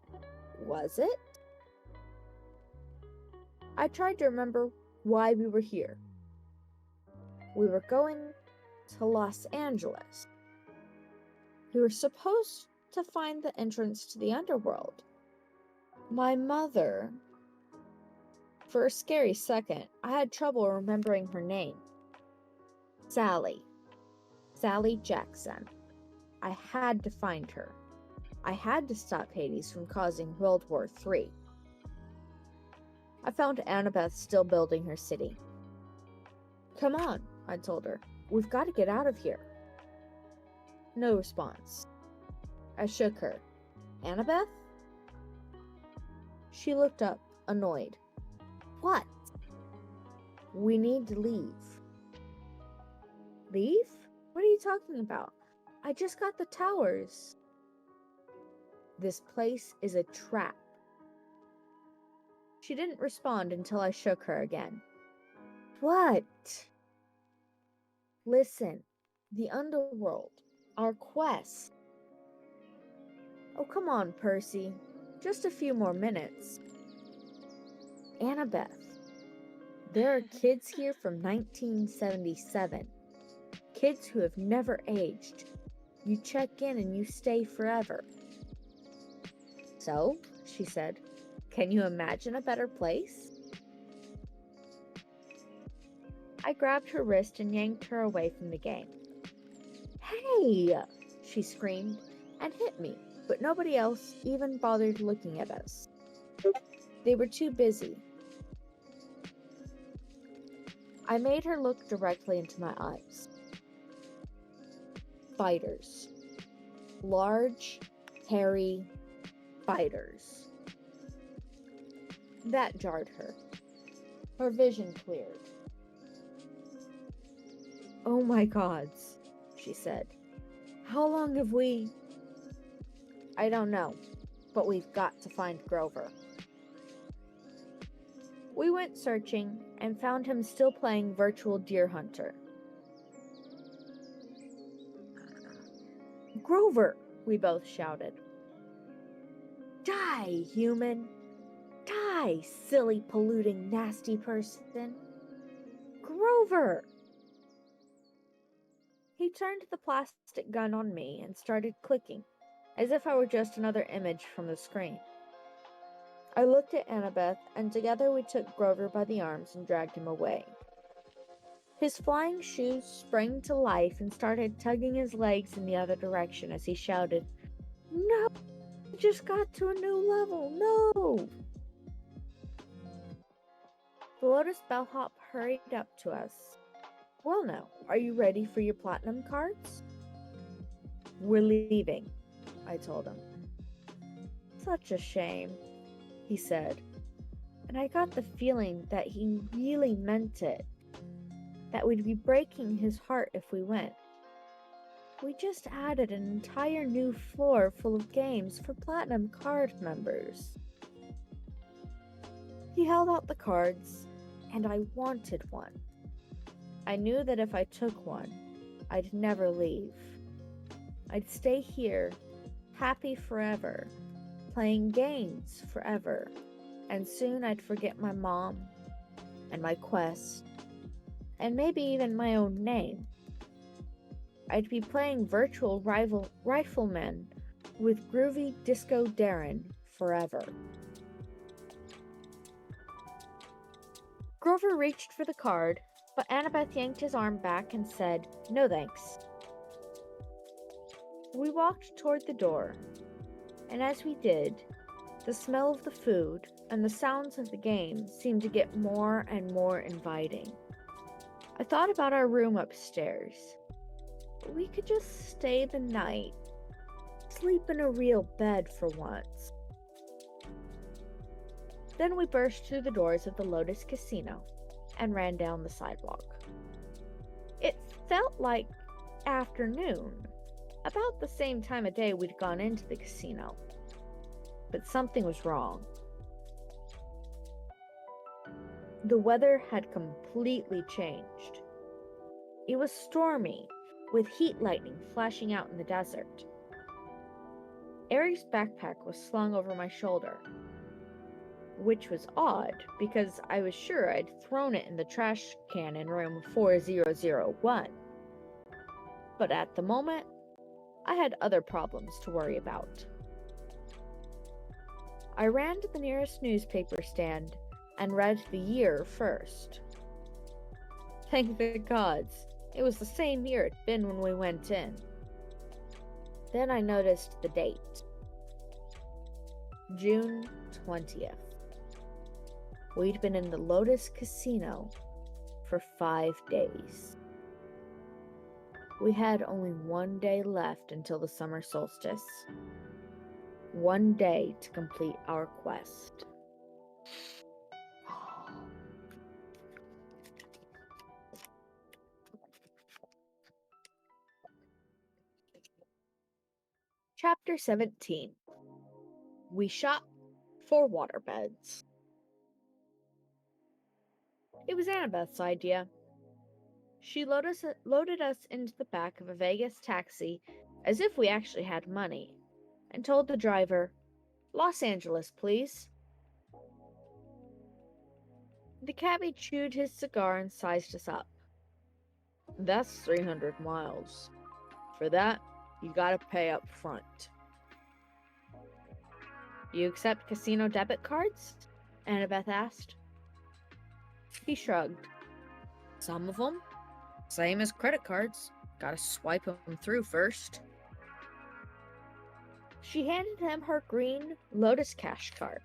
was it? I tried to remember why we were here. We were going to Los Angeles. We were supposed to find the entrance to the underworld. My mother... For a scary second, I had trouble remembering her name. Sally. Sally Jackson. I had to find her. I had to stop Hades from causing World War III. I found Annabeth still building her city. "Come on," I told her. "We've got to get out of here." No response. I shook her. "Annabeth?" She looked up, annoyed. "What?" "We need to leave." "Leave? What are you talking about? I just got the towers." "This place is a trap." She didn't respond until I shook her again. "What?" "Listen, the underworld, our quest." "Oh, come on, Percy. Just a few more minutes." "Annabeth." There are kids here from 1977. Kids who have never aged. You check in and you stay forever. So, she said, can you imagine a better place? I grabbed her wrist and yanked her away from the game. Hey! She screamed and hit me, but nobody else even bothered looking at us. They were too busy. I made her look directly into my eyes. Spiders. Large, hairy spiders. That jarred her. Her vision cleared. Oh my gods, she said. How long have we... I don't know, but we've got to find Grover. We went searching and found him still playing Virtual Deer Hunter. Grover, we both shouted. Die, human! Die, silly, polluting, nasty person! Grover! He turned the plastic gun on me and started clicking, as if I were just another image from the screen. I looked at Annabeth, and together we took Grover by the arms and dragged him away. His flying shoes sprang to life and started tugging his legs in the other direction as he shouted, "No! I just got to a new level! No!" The Lotus Bellhop hurried up to us. Well now, are you ready for your platinum cards? We're leaving, I told him. Such a shame, he said, and I got the feeling that he really meant it, that we'd be breaking his heart if we went. We just added an entire new floor full of games for platinum card members. He held out the cards, and I wanted one. I knew that if I took one, I'd never leave. I'd stay here, happy forever, playing games forever, and soon I'd forget my mom, and my quest, and maybe even my own name. I'd be playing virtual riflemen with groovy Disco Darren forever. Grover reached for the card, but Annabeth yanked his arm back and said, "No thanks." We walked toward the door, and as we did, the smell of the food and the sounds of the game seemed to get more and more inviting. I thought about our room upstairs. We could just stay the night, sleep in a real bed for once. Then we burst through the doors of the Lotus Casino and ran down the sidewalk. It felt like afternoon, about the same time of day we'd gone into the casino. But something was wrong. The weather had completely changed. It was stormy, with heat lightning flashing out in the desert. Aries' backpack was slung over my shoulder, which was odd because I was sure I'd thrown it in the trash can in room 4001. But at the moment, I had other problems to worry about. I ran to the nearest newspaper stand and read the year first. Thank the gods, it was the same year it'd been when we went in. Then I noticed the date. June 20th. We'd been in the Lotus Casino for 5 days. We had only 1 day left until the summer solstice. 1 day to complete our quest. Chapter 17. We shop for waterbeds. It was Annabeth's idea. She loaded us into the back of a Vegas taxi as if we actually had money, and told the driver, "Los Angeles, please." The cabbie chewed his cigar and sized us up. That's 300 miles. For that, you gotta pay up front. You accept casino debit cards? Annabeth asked. He shrugged. Some of them. Same as credit cards. Gotta swipe them through first. She handed him her green Lotus Cash card.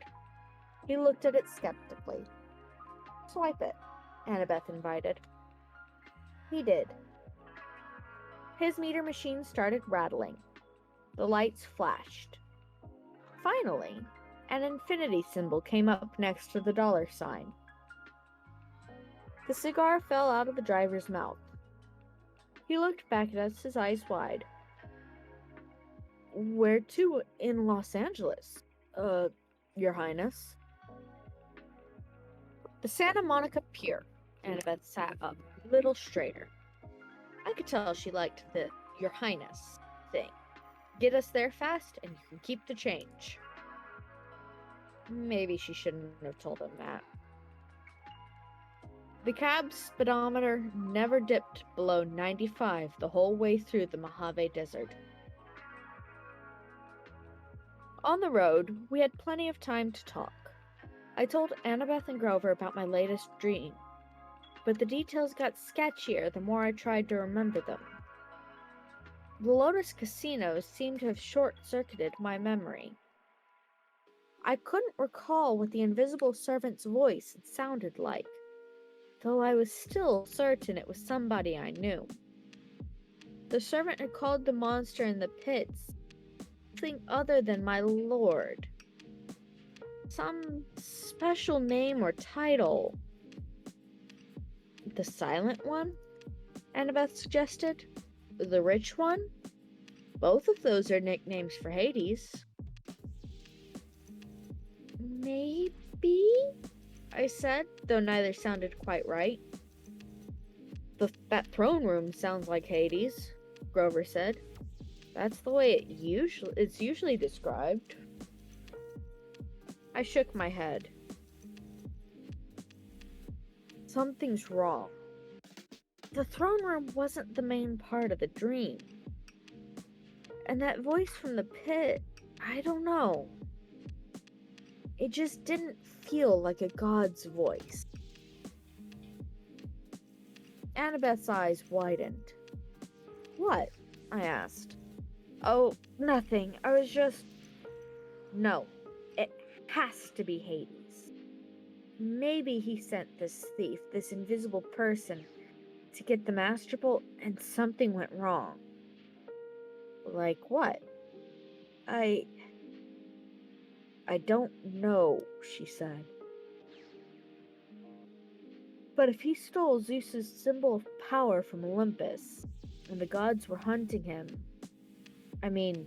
He looked at it skeptically. Swipe it, Annabeth invited. He did. His meter machine started rattling. The lights flashed. Finally, an infinity symbol came up next to the dollar sign. The cigar fell out of the driver's mouth. He looked back at us, his eyes wide. Where to in Los Angeles? Your Highness? The Santa Monica Pier. Annabeth sat up, a little straighter. I could tell she liked the Your Highness thing. Get us there fast, and you can keep the change. Maybe she shouldn't have told him that. The cab's speedometer never dipped below 95 the whole way through the Mojave Desert. On the road, we had plenty of time to talk. I told Annabeth and Grover about my latest dream, but the details got sketchier the more I tried to remember them. The Lotus Casino seemed to have short-circuited my memory. I couldn't recall what the invisible servant's voice had sounded like, though I was still certain it was somebody I knew. The servant had called the monster in the pits something other than my lord. Some special name or title. The Silent One? Annabeth suggested. The Rich One? Both of those are nicknames for Hades. Maybe? I said, though neither sounded quite right. That throne room sounds like Hades, Grover said. That's the way it's usually described. I shook my head. Something's wrong. The throne room wasn't the main part of the dream. And that voice from the pit, I don't know. It just didn't feel like a god's voice. Annabeth's eyes widened. What? I asked. Oh, nothing. I was just... No, it has to be Hades. Maybe he sent this thief, this invisible person, to get the Master Bolt, and something went wrong. Like what? I don't know, she said. But if he stole Zeus's symbol of power from Olympus, and the gods were hunting him, I mean,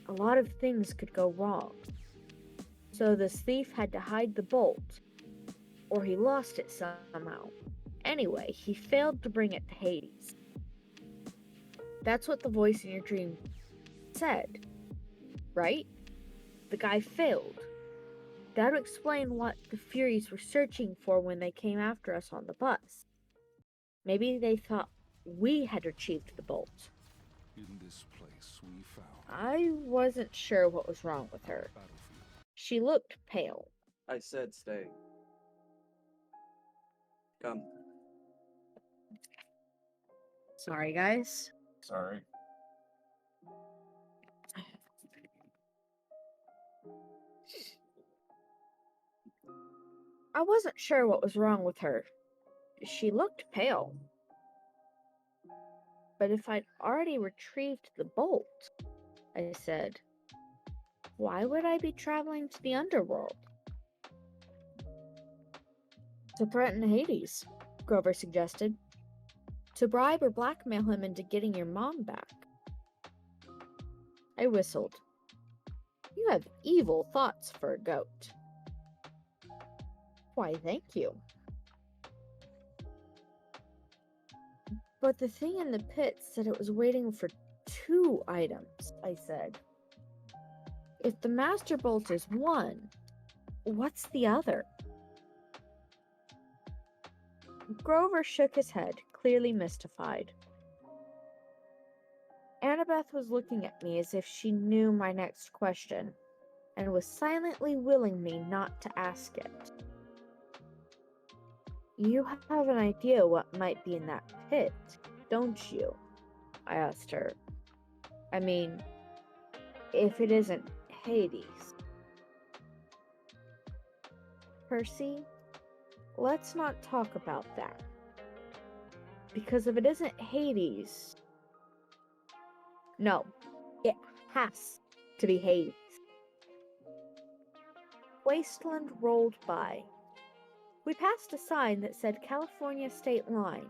a lot of things could go wrong. So this thief had to hide the bolt, or he lost it somehow. Anyway, he failed to bring it to Hades. That's what the voice in your dream said, right? The guy failed. That would explain what the Furies were searching for when they came after us on the bus. Maybe they thought we had retrieved the bolt. In this place we found I wasn't sure what was wrong with her. battlefield. She looked pale. I said stay. Come. Sorry, guys. Sorry. I wasn't sure what was wrong with her. She looked pale. But if I'd already retrieved the bolt, I said, why would I be traveling to the underworld? To threaten Hades, Grover suggested. To bribe or blackmail him into getting your mom back. I whistled. You have evil thoughts for a goat. Why, thank you. But the thing in the pit said it was waiting for 2 items, I said. If the Master Bolt is one, what's the other? Grover shook his head, clearly mystified. Annabeth was looking at me as if she knew my next question, and was silently willing me not to ask it. You have an idea what might be in that pit, don't you? I asked her. I mean, if it isn't Hades. Percy, let's not talk about that. Because if it isn't Hades... No, it has to be Hades. Wasteland rolled by. We passed a sign that said California State Line,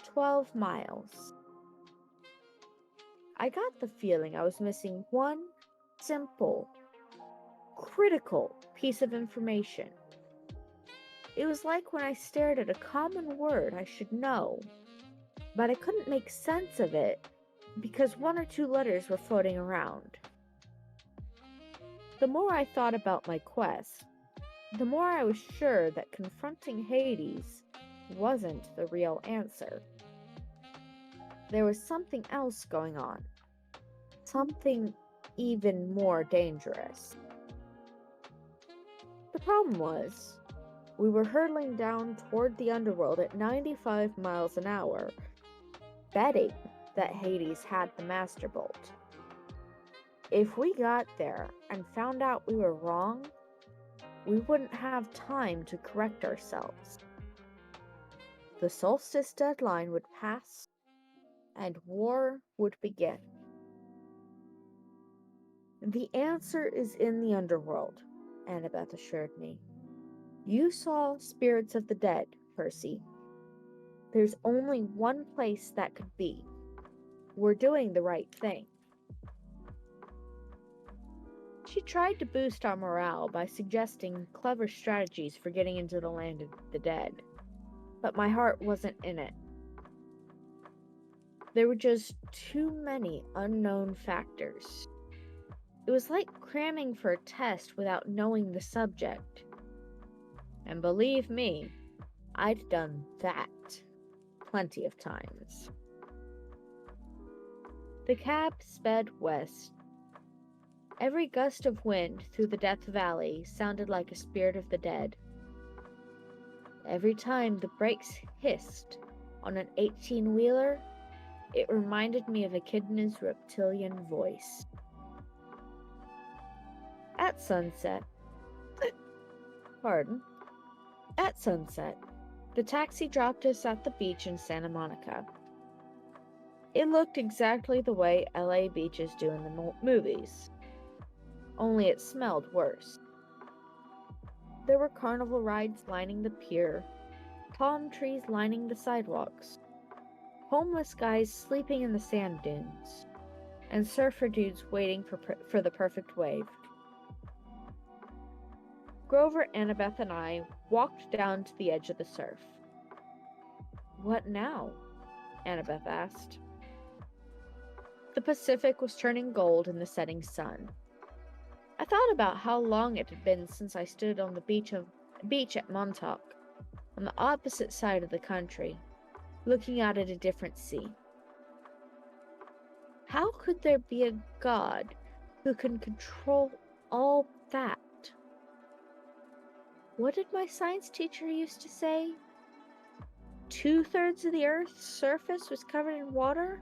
12 miles. I got the feeling I was missing one simple, critical piece of information. It was like when I stared at a common word I should know, but I couldn't make sense of it because one or two letters were floating around. The more I thought about my quest, the more I was sure that confronting Hades wasn't the real answer. There was something else going on. Something even more dangerous. The problem was, we were hurtling down toward the underworld at 95 miles an hour, betting that Hades had the Master Bolt. If we got there and found out we were wrong, we wouldn't have time to correct ourselves. The solstice deadline would pass, and war would begin. The answer is in the underworld, Annabeth assured me. You saw spirits of the dead, Percy. There's only one place that could be. We're doing the right thing. She tried to boost our morale by suggesting clever strategies for getting into the land of the dead, but my heart wasn't in it. There were just too many unknown factors. It was like cramming for a test without knowing the subject. And believe me, I'd done that plenty of times. The cab sped west. Every gust of wind through the Death Valley sounded like a spirit of the dead. Every time the brakes hissed on an 18-wheeler, it reminded me of Echidna's reptilian voice. At sunset, the taxi dropped us at the beach in Santa Monica. It looked exactly the way LA beaches do in the movies, only it smelled worse. There were carnival rides lining the pier, palm trees lining the sidewalks, homeless guys sleeping in the sand dunes, and surfer dudes waiting for the perfect wave. Grover, Annabeth, and I walked down to the edge of the surf. What now? Annabeth asked. The Pacific was turning gold in the setting sun. I thought about how long it had been since I stood on the beach at Montauk, on the opposite side of the country, looking out at a different sea. How could there be a God who can control all that? What did my science teacher used to say? 2/3 of the Earth's surface was covered in water?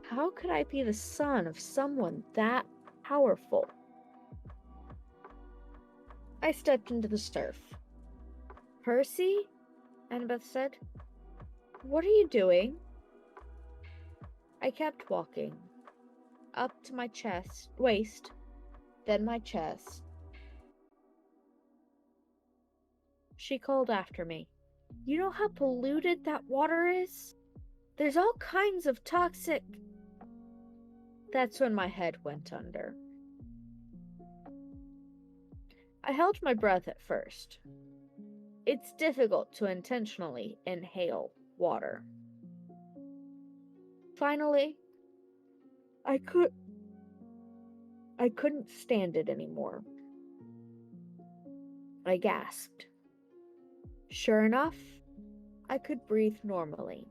How could I be the son of someone that powerful? I stepped into the surf. Percy? Annabeth said. What are you doing? I kept walking. Up to my waist, then my chest. She called after me. You know how polluted that water is? There's all kinds of toxic... That's when my head went under. I held my breath at first. It's difficult to intentionally inhale water. Finally, I couldn't stand it anymore. I gasped. Sure enough, I could breathe normally.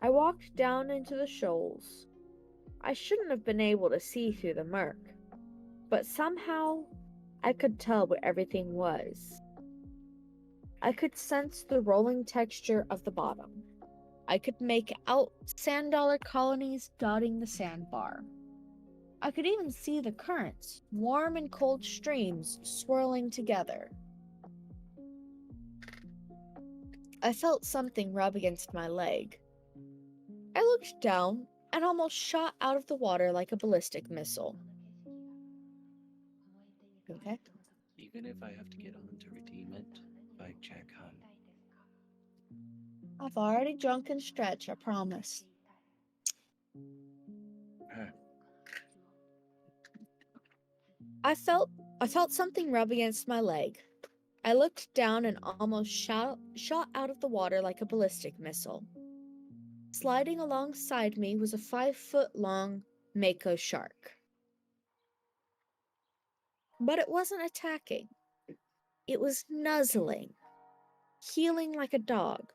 I walked down into the shoals. I shouldn't have been able to see through the murk, but somehow I could tell where everything was. I could sense the rolling texture of the bottom. I could make out sand dollar colonies dotting the sandbar. I could even see the currents, warm and cold streams swirling together. I felt something rub against my leg. I looked down and almost shot out of the water like a ballistic missile. Okay. Even if I have to get on to redeem it, by check on. I've already drunk and stretched, I promise. I felt something rub against my leg. I looked down and almost shot out of the water like a ballistic missile. Sliding alongside me was a 5-foot-long mako shark. But it wasn't attacking. It was nuzzling, heeling like a dog.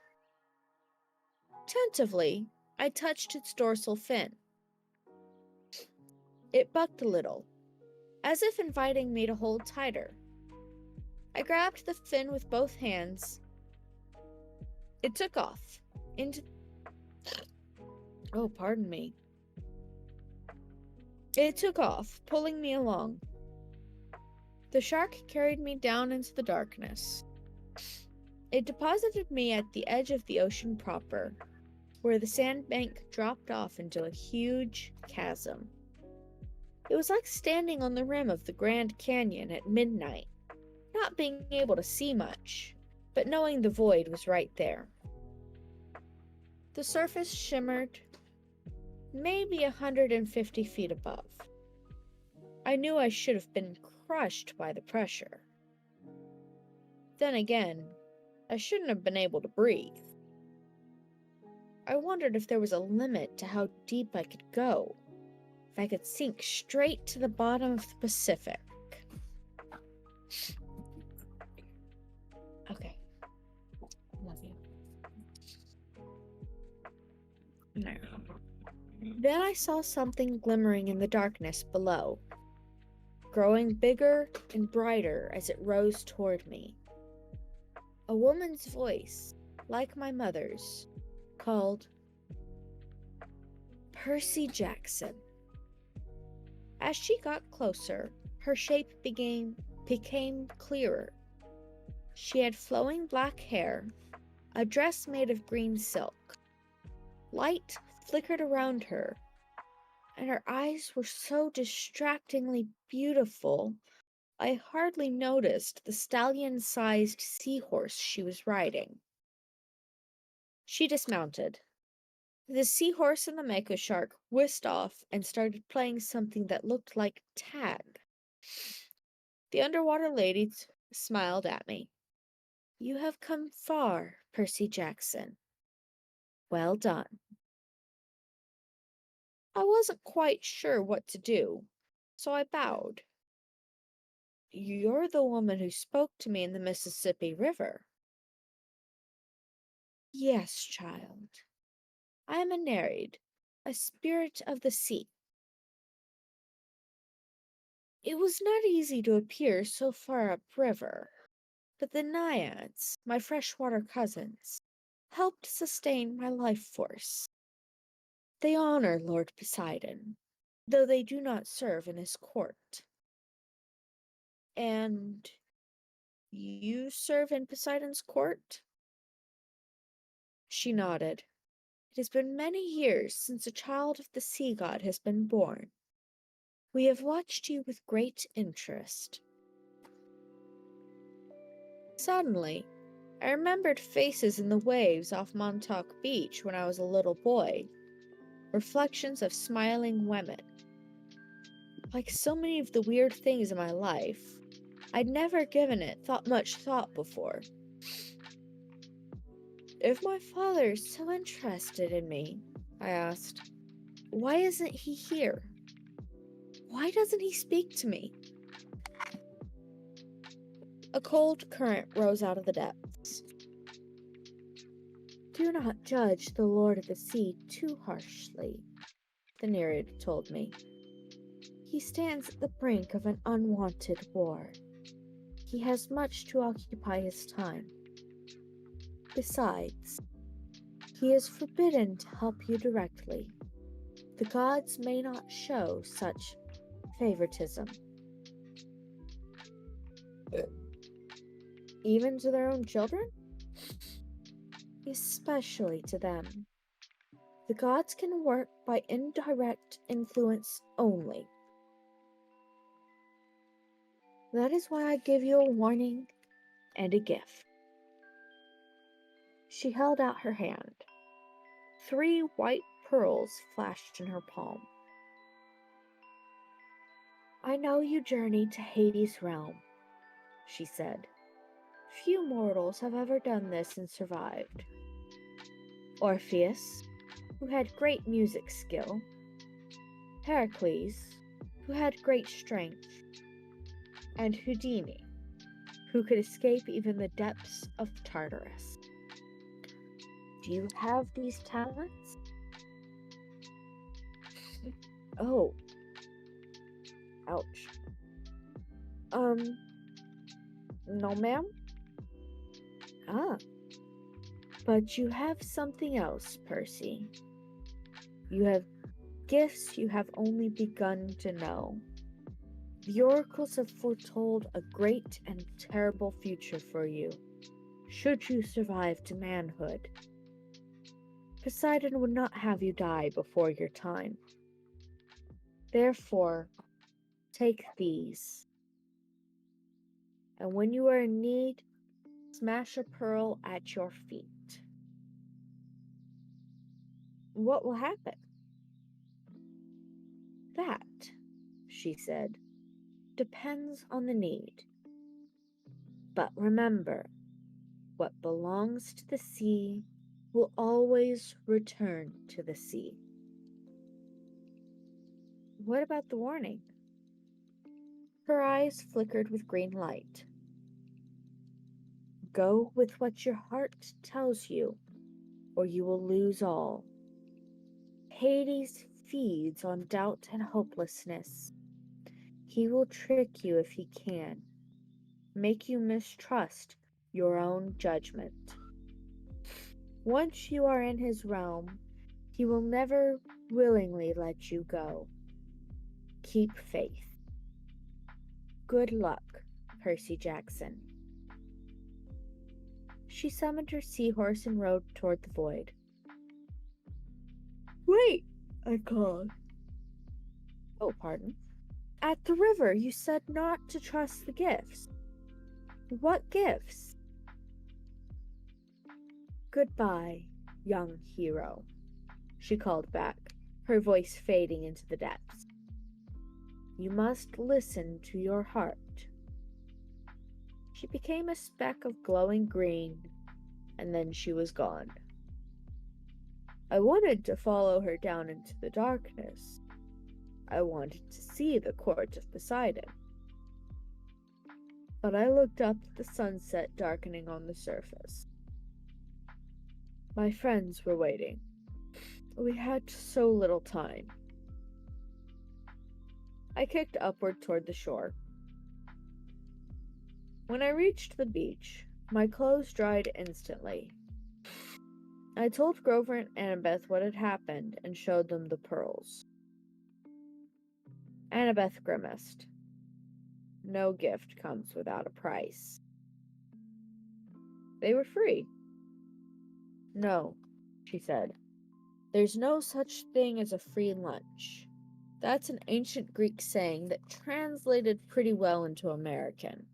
Tentatively, I touched its dorsal fin. It bucked a little, as if inviting me to hold tighter. I grabbed the fin with both hands. It took off into... Oh, pardon me. It took off, pulling me along. The shark carried me down into the darkness. It deposited me at the edge of the ocean proper, where the sandbank dropped off into a huge chasm. It was like standing on the rim of the Grand Canyon at midnight, not being able to see much, but knowing the void was right there. The surface shimmered, maybe 150 feet above. I knew I should have been crushed by the pressure. Then again, I shouldn't have been able to breathe. I wondered if there was a limit to how deep I could go, if I could sink straight to the bottom of the Pacific. Okay. Love you. No. Then I saw something glimmering in the darkness below, growing bigger and brighter as it rose toward me. A woman's voice, like my mother's, called Percy Jackson. As she got closer, her shape became clearer. She had flowing black hair, a dress made of green silk. Light flickered around her, and her eyes were so distractingly beautiful, I hardly noticed the stallion-sized seahorse she was riding. She dismounted. The seahorse and the mako shark whisked off and started playing something that looked like tag. The underwater lady smiled at me. "You have come far, Percy Jackson. Well done." I wasn't quite sure what to do, so I bowed. "You're the woman who spoke to me in the Mississippi River." "Yes, child. I am a Nereid, a spirit of the sea. It was not easy to appear so far upriver, but the Naiads, my freshwater cousins, helped sustain my life force. They honor Lord Poseidon, though they do not serve in his court." "And you serve in Poseidon's court?" She nodded. "It has been many years since a child of the sea god has been born. We have watched you with great interest." Suddenly, I remembered faces in the waves off Montauk Beach when I was a little boy. Reflections of smiling women. Like so many of the weird things in my life, I'd never given it much thought before. "If my father is so interested in me," I asked, "why isn't he here? Why doesn't he speak to me?" A cold current rose out of the depths. Do not judge the Lord of the Sea too harshly, the narrator told me. He stands at the brink of an unwanted war. He has much to occupy his time. Besides, he is forbidden to help you directly. The gods may not show such favoritism. Even to their own children? Especially to them. The gods can work by indirect influence only. That is why I give you a warning and a gift. She held out her hand. 3 white pearls flashed in her palm. I know you journeyed to Hades' realm, she said. Few mortals have ever done this and survived. Orpheus, who had great music skill. Heracles, who had great strength. And Houdini, who could escape even the depths of Tartarus. Do you have these talents? Oh. Ouch. No, ma'am? Ah. But you have something else, Percy. You have gifts you have only begun to know. The oracles have foretold a great and terrible future for you, should you survive to manhood. Poseidon would not have you die before your time. Therefore, take these. And when you are in need, smash a pearl at your feet. What will happen? That, she said, depends on the need. But remember, what belongs to the sea will always return to the sea. What about the warning? Her eyes flickered with green light. Go with what your heart tells you, or you will lose all. Hades feeds on doubt and hopelessness. He will trick you if he can, make you mistrust your own judgment. Once you are in his realm, he will never willingly let you go. Keep faith. Good luck, Percy Jackson. She summoned her seahorse and rode toward the void. Wait, I called. Oh, pardon. At the river, you said not to trust the gifts. What gifts? Goodbye, young hero, she called back, her voice fading into the depths. You must listen to your heart. She became a speck of glowing green, and then she was gone. I wanted to follow her down into the darkness. I wanted to see the court of Poseidon. But I looked up at the sunset darkening on the surface. My friends were waiting. We had so little time. I kicked upward toward the shore. When I reached the beach, my clothes dried instantly. I told Grover and Annabeth what had happened and showed them the pearls. Annabeth grimaced. No gift comes without a price. They were free. No, she said. There's no such thing as a free lunch. That's an ancient Greek saying that translated pretty well into American.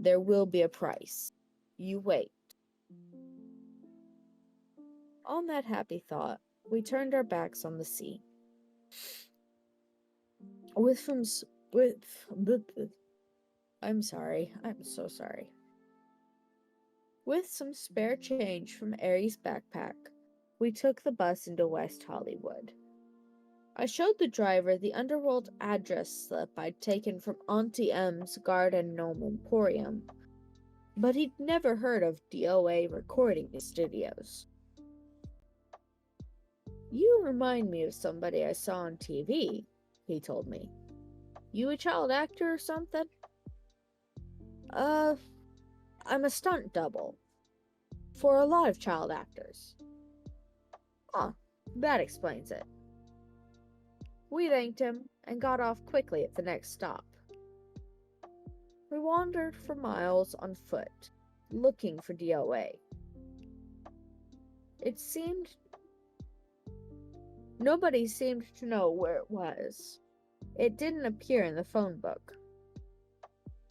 There will be a price. You wait. On that happy thought, we turned our backs on the sea. I'm sorry. I'm so sorry. With some spare change from Aries' backpack, we took the bus into West Hollywood. I showed the driver the underworld address slip I'd taken from Auntie M's Garden Gnome Emporium, but he'd never heard of DOA recording studios. You remind me of somebody I saw on TV, he told me. You a child actor or something? I'm a stunt double. For a lot of child actors. Huh, that explains it. We thanked him and got off quickly at the next stop. We wandered for miles on foot, looking for DOA. It seemed nobody seemed to know where it was. It didn't appear in the phone book.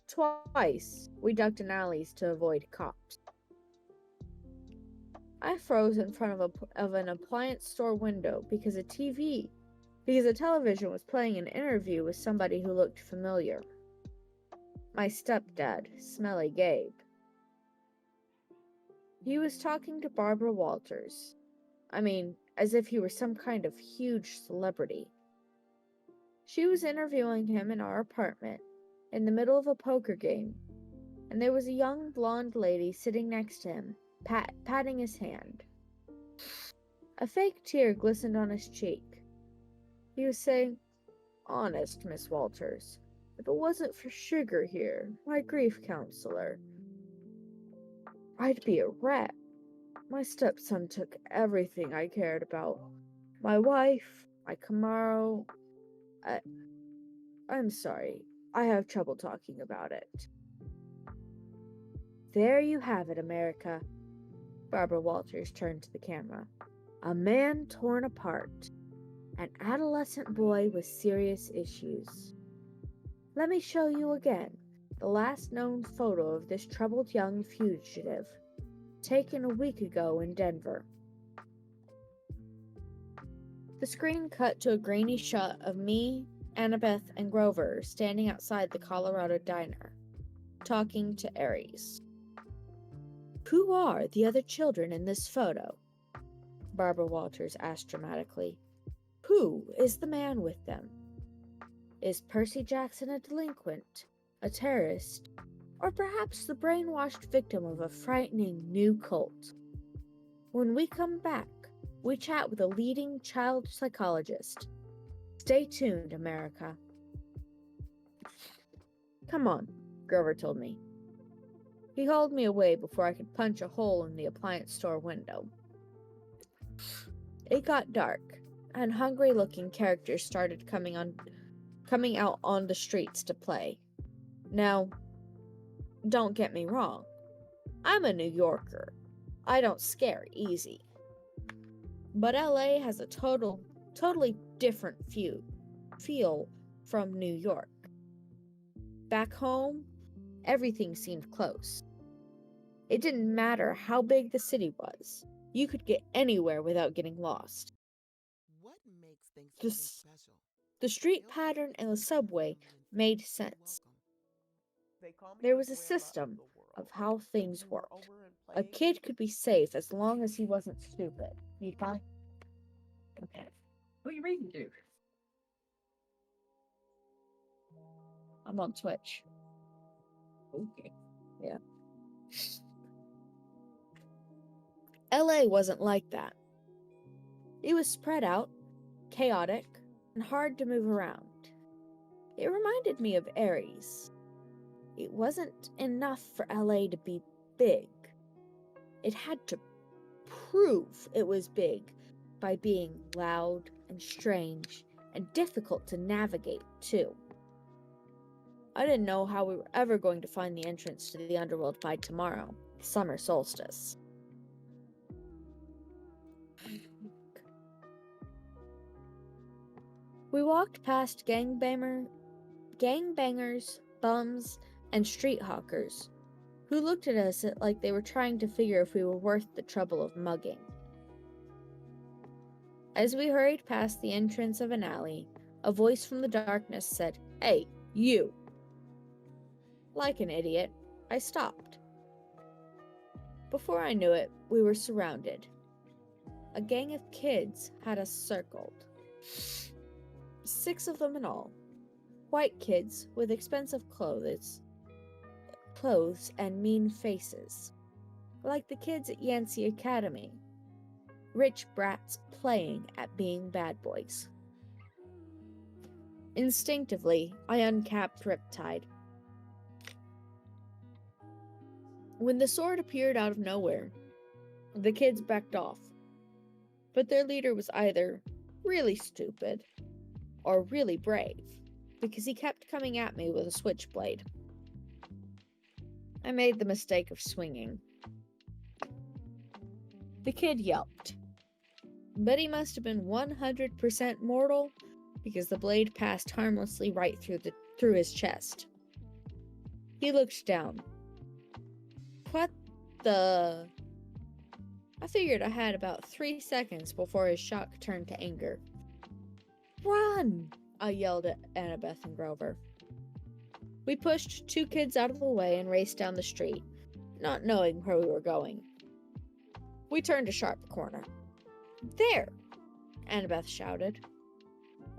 Twice, we ducked in alleys to avoid cops. I froze in front of an appliance store window because a television was playing an interview with somebody who looked familiar. My stepdad, Smelly Gabe. He was talking to Barbara Walters. I mean, as if he were some kind of huge celebrity. She was interviewing him in our apartment, in the middle of a poker game, and there was a young blonde lady sitting next to him, patting his hand. A fake tear glistened on his cheek. He was saying, "Honest, Miss Walters, if it wasn't for Sugar here, my grief counselor, I'd be a wreck. My stepson took everything I cared about. My wife, my Camaro. I'm sorry, I have trouble talking about it." There you have it, America. Barbara Walters turned to the camera. A man torn apart. An adolescent boy with serious issues. Let me show you again the last known photo of this troubled young fugitive, taken a week ago in Denver. The screen cut to a grainy shot of me, Annabeth, and Grover standing outside the Colorado diner, talking to Aries. Who are the other children in this photo? Barbara Walters asked dramatically. Who is the man with them? Is Percy Jackson a delinquent, a terrorist, or perhaps the brainwashed victim of a frightening new cult? When we come back, we chat with a leading child psychologist. Stay tuned, America. Come on, Grover told me. He hauled me away before I could punch a hole in the appliance store window. It got dark, and hungry-looking characters started coming out on the streets to play. Now, don't get me wrong. I'm a New Yorker. I don't scare easy. But LA has a totally different feel from New York. Back home, everything seemed close. It didn't matter how big the city was. You could get anywhere without getting lost. What makes Thanksgiving special? The street pattern and the subway made sense. There was a system of how things worked. A kid could be safe as long as he wasn't stupid. You fine? Okay. Who are you reading to? I'm on Twitch. Okay. Yeah. LA wasn't like that. It was spread out, chaotic, and hard to move around. It reminded me of Aries. It wasn't enough for LA to be big. It had to prove it was big by being loud and strange and difficult to navigate, too. I didn't know how we were ever going to find the entrance to the underworld by tomorrow, summer solstice. We walked past gangbangers, bums, and street hawkers, who looked at us like they were trying to figure if we were worth the trouble of mugging. As we hurried past the entrance of an alley, a voice from the darkness said, "Hey, you!" Like an idiot, I stopped. Before I knew it, we were surrounded. A gang of kids had us circled. 6 of them in all. White kids with expensive clothes. clothes and mean faces, like the kids at Yancey Academy. Rich brats playing at being bad boys. Instinctively, I uncapped Riptide. When the sword appeared out of nowhere, the kids backed off. But their leader was either really stupid or really brave, because he kept coming at me with a switchblade. I made the mistake of swinging. The kid yelped, but he must have been 100% mortal, because the blade passed harmlessly right through his chest. He looked down. What the... I figured I had about 3 seconds before his shock turned to anger. Run! I yelled at Annabeth and Grover. We pushed 2 kids out of the way and raced down the street, not knowing where we were going. We turned a sharp corner. There! Annabeth shouted.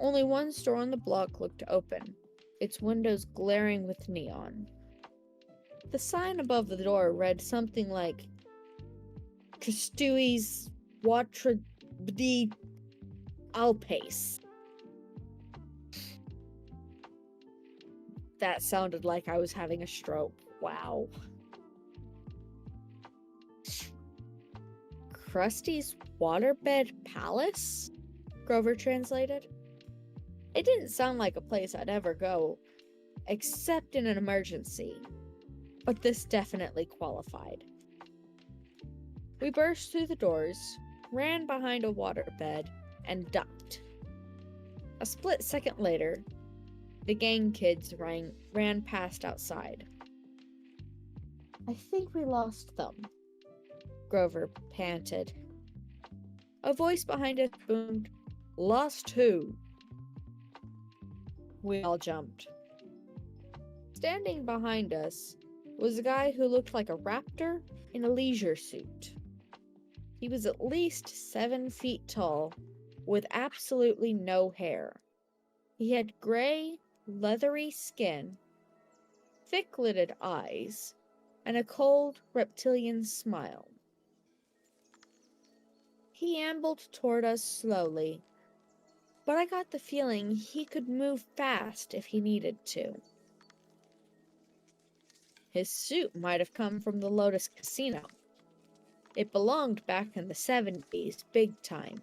Only one store on the block looked open, its windows glaring with neon. The sign above the door read something like Tristui's Watrabdi Alpace. That sounded like I was having a stroke. Wow. Krusty's Waterbed Palace? Grover translated. It didn't sound like a place I'd ever go, except in an emergency. But this definitely qualified. We burst through the doors, ran behind a waterbed, and ducked. A split second later, the gang kids ran past outside. I think we lost them, Grover panted. A voice behind us boomed, "Lost who?" We all jumped. Standing behind us was a guy who looked like a raptor in a leisure suit. He was at least 7 feet tall, with absolutely no hair. He had gray, leathery skin, thick-lidded eyes, and a cold, reptilian smile. He ambled toward us slowly, but I got the feeling he could move fast if he needed to. His suit might have come from the Lotus Casino. It belonged back in the 70s, big time.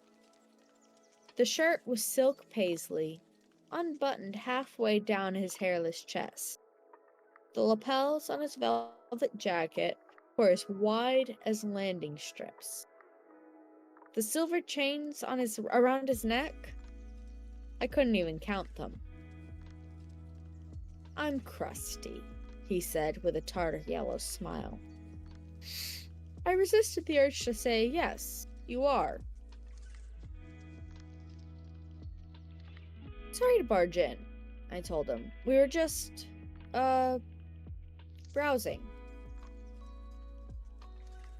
The shirt was silk paisley, unbuttoned halfway down his hairless chest. The lapels on his velvet jacket were as wide as landing strips. The silver chains on around his neck, I couldn't even count them. "I'm Krusty," he said with a tartar yellow smile. I resisted the urge to say, "Yes, you are." "Sorry to barge in," I told him. "We were just, browsing."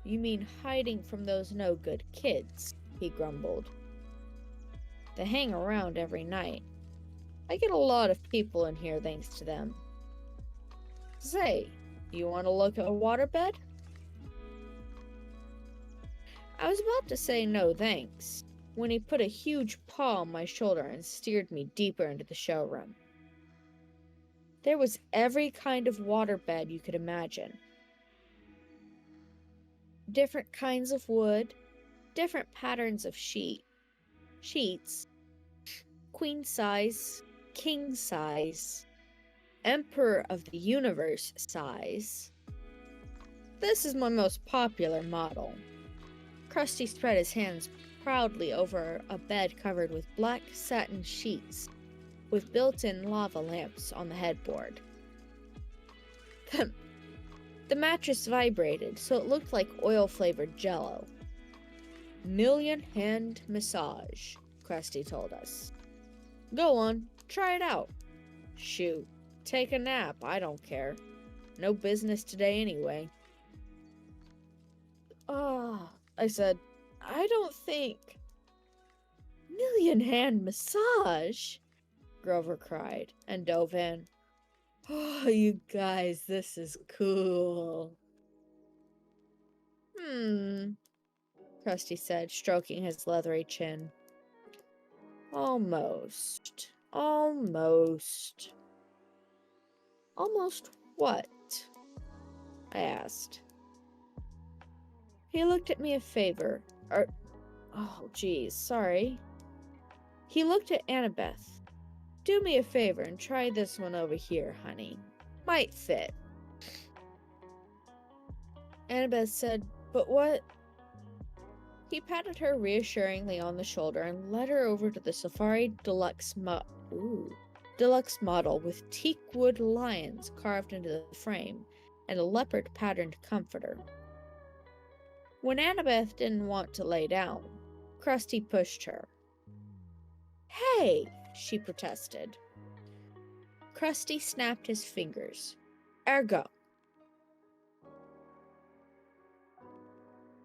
"You mean hiding from those no-good kids," he grumbled. "They hang around every night. I get a lot of people in here thanks to them. Say, you want to look at a waterbed?" I was about to say no thanks, when he put a huge paw on my shoulder and steered me deeper into the showroom. There was every kind of waterbed you could imagine. Different kinds of wood, different patterns of sheets, queen size, king size, emperor of the universe size. This is my most popular model. Krusty spread his hands proudly over a bed covered with black satin sheets, with built-in lava lamps on the headboard. The mattress vibrated, so it looked like oil-flavored jello. "Million-hand massage," Krusty told us. "Go on, try it out. Shoot, take a nap, I don't care. No business today anyway." I said, "I don't think..." "Million-hand massage?" Grover cried, and dove in. Oh, you guys, this is cool. Krusty said, stroking his leathery chin. Almost. Almost. Almost what? I asked. He looked at me a favor. Oh, geez, sorry. He looked at Annabeth. Do me a favor and try this one over here, honey. Might fit. Annabeth said, but what? He patted her reassuringly on the shoulder and led her over to the Safari Deluxe model with teak wood lions carved into the frame and a leopard-patterned comforter. When Annabeth didn't want to lay down, Krusty pushed her. Hey, she protested. Krusty snapped his fingers. Ergo.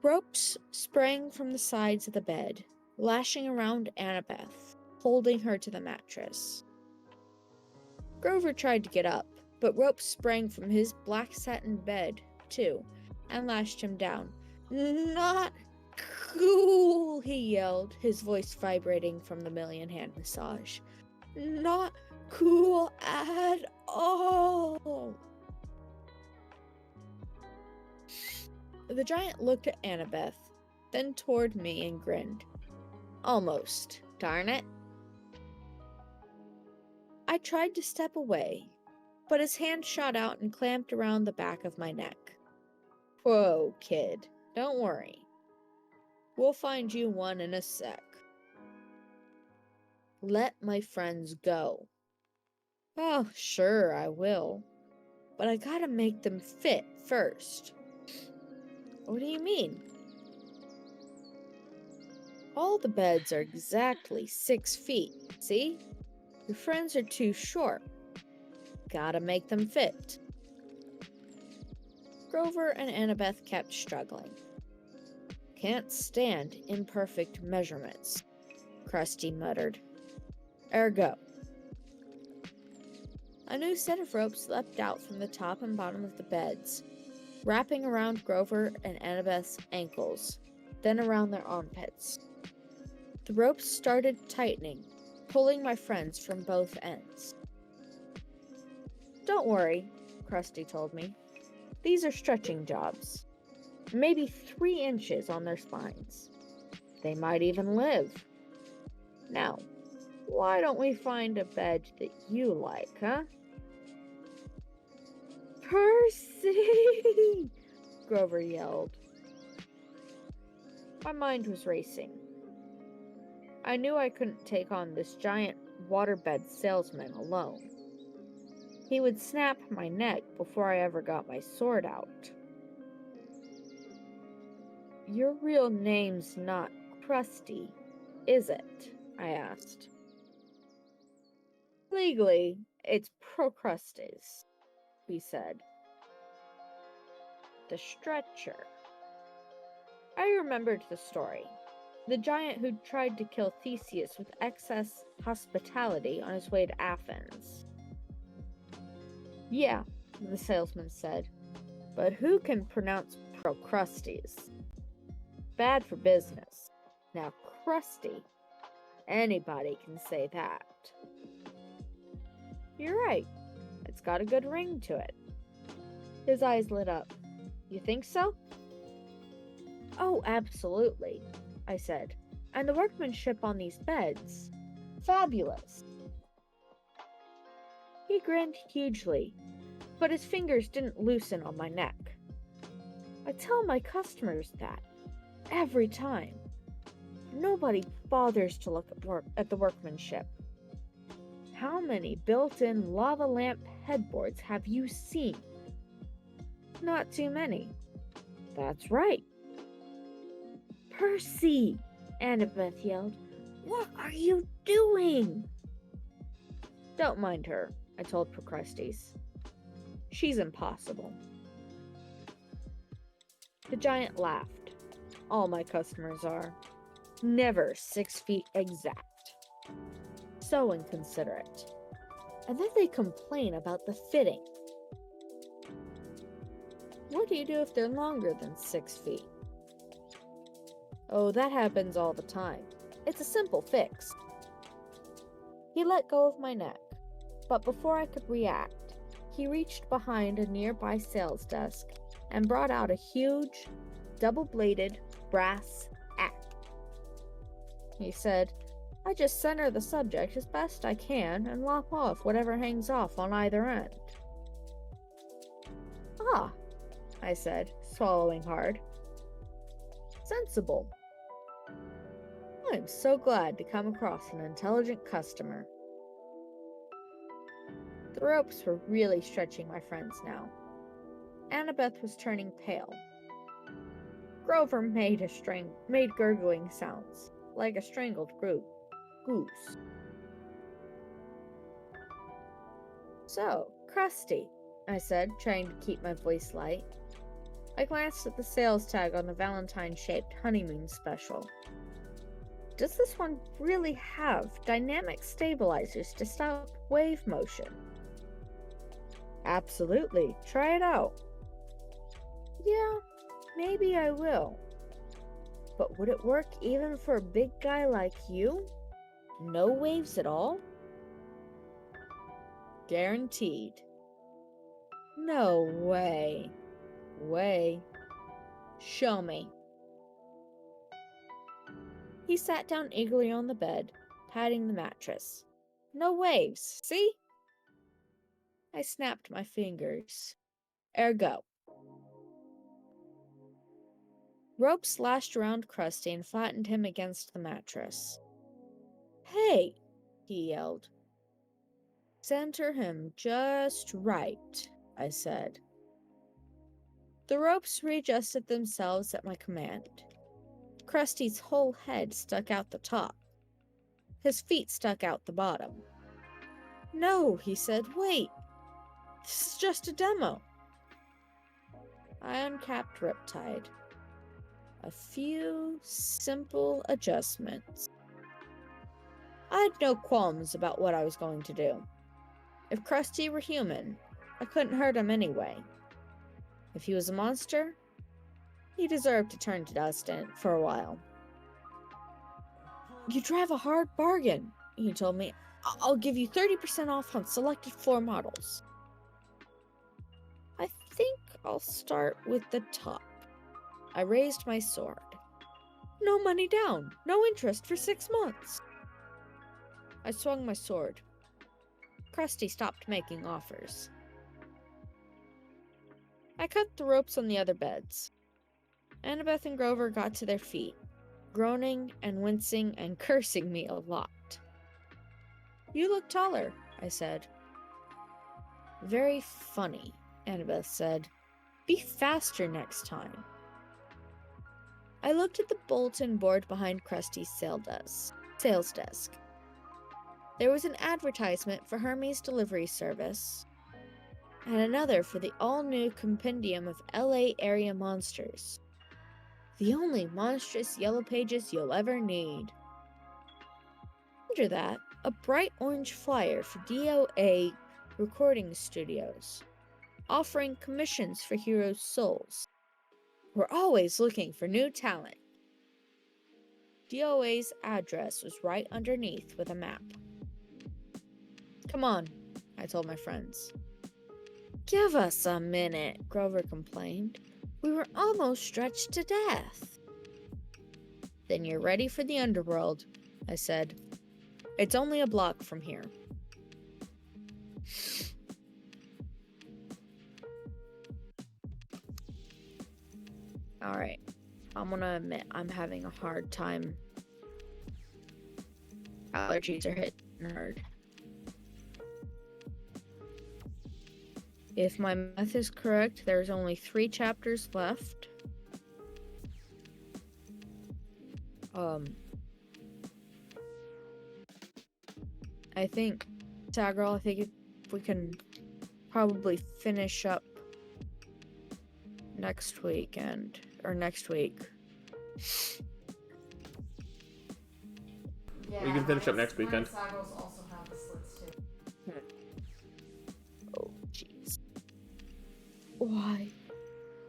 Ropes sprang from the sides of the bed, lashing around Annabeth, holding her to the mattress. Grover tried to get up, but ropes sprang from his black satin bed, too, and lashed him down. Not cool, he yelled, his voice vibrating from the million-hand massage. Not cool at all. The giant looked at Annabeth, then toward me and grinned. Almost, darn it. I tried to step away, but his hand shot out and clamped around the back of my neck. Whoa, kid, don't worry. We'll find you one in a sec. Let my friends go. Oh, sure, I will. But I gotta make them fit first. What do you mean? All the beds are exactly 6 feet, see? Your friends are too short. Gotta make them fit. Grover and Annabeth kept struggling. Can't stand imperfect measurements, Krusty muttered. Ergo. A new set of ropes leapt out from the top and bottom of the beds, wrapping around Grover and Annabeth's ankles, then around their armpits. The ropes started tightening, pulling my friends from both ends. Don't worry, Krusty told me. These are stretching jobs. Maybe 3 inches on their spines. They might even live. Now, why don't we find a bed that you like, huh? Percy! Grover yelled. My mind was racing. I knew I couldn't take on this giant waterbed salesman alone. He would snap my neck before I ever got my sword out. Your real name's not Krusty, is it? I asked. Legally, it's Procrustes, he said. The stretcher. I remembered the story. The giant who tried to kill Theseus with excess hospitality on his way to Athens. Yeah, the salesman said, but who can pronounce Procrustes? Bad for business. Now, Krusty, anybody can say that. You're right. It's got a good ring to it. His eyes lit up. You think so? Oh, absolutely, I said. And the workmanship on these beds. Fabulous. He grinned hugely, but his fingers didn't loosen on my neck. I tell my customers that every time. Nobody bothers to look at the workmanship. How many built-in lava lamp headboards have you seen? Not too many. That's right. Percy! Annabeth yelled. What are you doing? Don't mind her, I told Procrustes. She's impossible. The giant laughed. All my customers are. Never 6 feet exact. So inconsiderate. and then they complain about the fitting. What do you do if they're longer than 6 feet? Oh, that happens all the time. It's a simple fix. He let go of my neck, but before I could react, he reached behind a nearby sales desk and brought out a huge, double-bladed brass axe. He said, I just center the subject as best I can and lop off whatever hangs off on either end. Ah, I said, swallowing hard. Sensible. I'm so glad to come across an intelligent customer. The ropes were really stretching my friends now. Annabeth was turning pale. Grover made gurgling sounds, like a strangled goose. So, Krusty, I said, trying to keep my voice light. I glanced at the sales tag on the Valentine-shaped honeymoon special. Does this one really have dynamic stabilizers to stop wave motion? Absolutely. Try it out. Yeah, maybe I will. But would it work even for a big guy like you? No waves at all? Guaranteed. No way. Show me. He sat down eagerly on the bed, patting the mattress. No waves, see? I snapped my fingers. Ergo. Ropes lashed around Krusty and flattened him against the mattress. Hey, he yelled. Center him just right, I said. The ropes readjusted themselves at my command. Krusty's whole head stuck out the top. His feet stuck out the bottom. No, he said, wait. This is just a demo. I uncapped Riptide. A few simple adjustments. I had no qualms about what I was going to do. If Krusty were human, I couldn't hurt him anyway. If he was a monster, he deserved to turn to dust for a while. You drive a hard bargain, he told me. I'll give you 30% off on selected floor models. I think I'll start with the top. I raised my sword. No money down, no interest for 6 months. I swung my sword. Krusty stopped making offers. I cut the ropes on the other beds. Annabeth and Grover got to their feet, groaning and wincing and cursing me a lot. You look taller, I said. Very funny, Annabeth said. Be faster next time. I looked at the bulletin board behind Krusty's sales desk. There was an advertisement for Hermes delivery service, and another for the all-new compendium of LA area monsters. The only monstrous yellow pages you'll ever need. Under that, a bright orange flyer for DOA recording studios, offering commissions for heroes' souls. We're always looking for new talent. DOA's address was right underneath with a map. Come on, I told my friends. Give us a minute, Grover complained. We were almost stretched to death. Then you're ready for the underworld, I said. It's only a block from here. Alright, I'm gonna admit I'm having a hard time. Allergies are hitting hard. If my math is correct, there's only 3 chapters left. I think, Sagrel, if we can probably finish up next week. We can finish up next weekend. Why?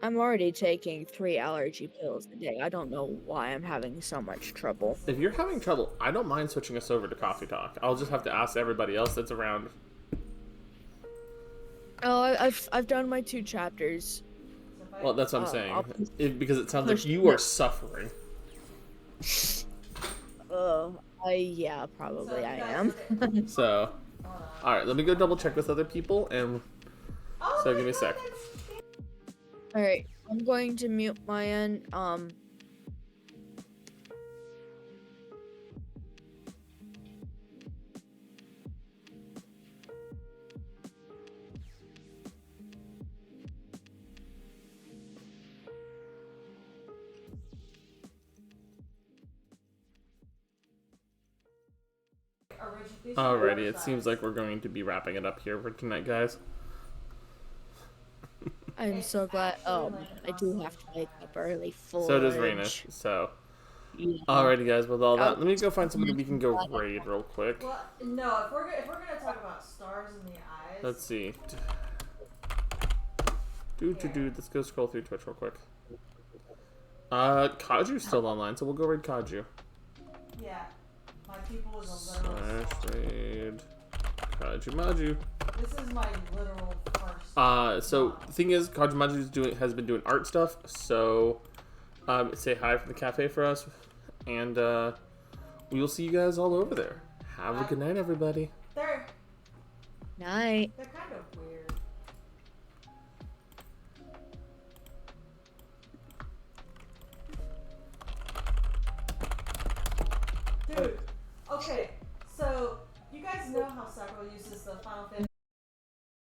I'm already taking 3 allergy pills a day. I don't know why I'm having so much trouble. If you're having trouble, I don't mind switching us over to Coffee Talk. I'll just have to ask everybody else that's around. Oh, I've done my 2 chapters. Well, that's what I'm I'll saying. Because it sounds like you are suffering. Yeah, probably I am. So, alright, let me go double check with other people, and so give me a sec. Alright, I'm going to mute my end. Alrighty, it seems like we're going to be wrapping it up here for tonight, guys. I'm so glad. I do have to wake up early for. So does Raina. So, Yeah. alrighty, guys. With all that, let me go find somebody we can go raid real quick. Well, no. If we're gonna talk about stars in the eyes. Let's see. Let's go scroll through Twitch real quick. Kaju's still online, so we'll go raid Kaju. Yeah. My people is a literal. Raid Kaju Maju. This is my literal first. So the thing is, Kaju Maju has been doing art stuff. So, say hi from the cafe for us, and we will see you guys all over there. Have a good night, everybody. They're Night. kind of weird. Dude, okay, so you guys know how Sakura uses the Final Fantasy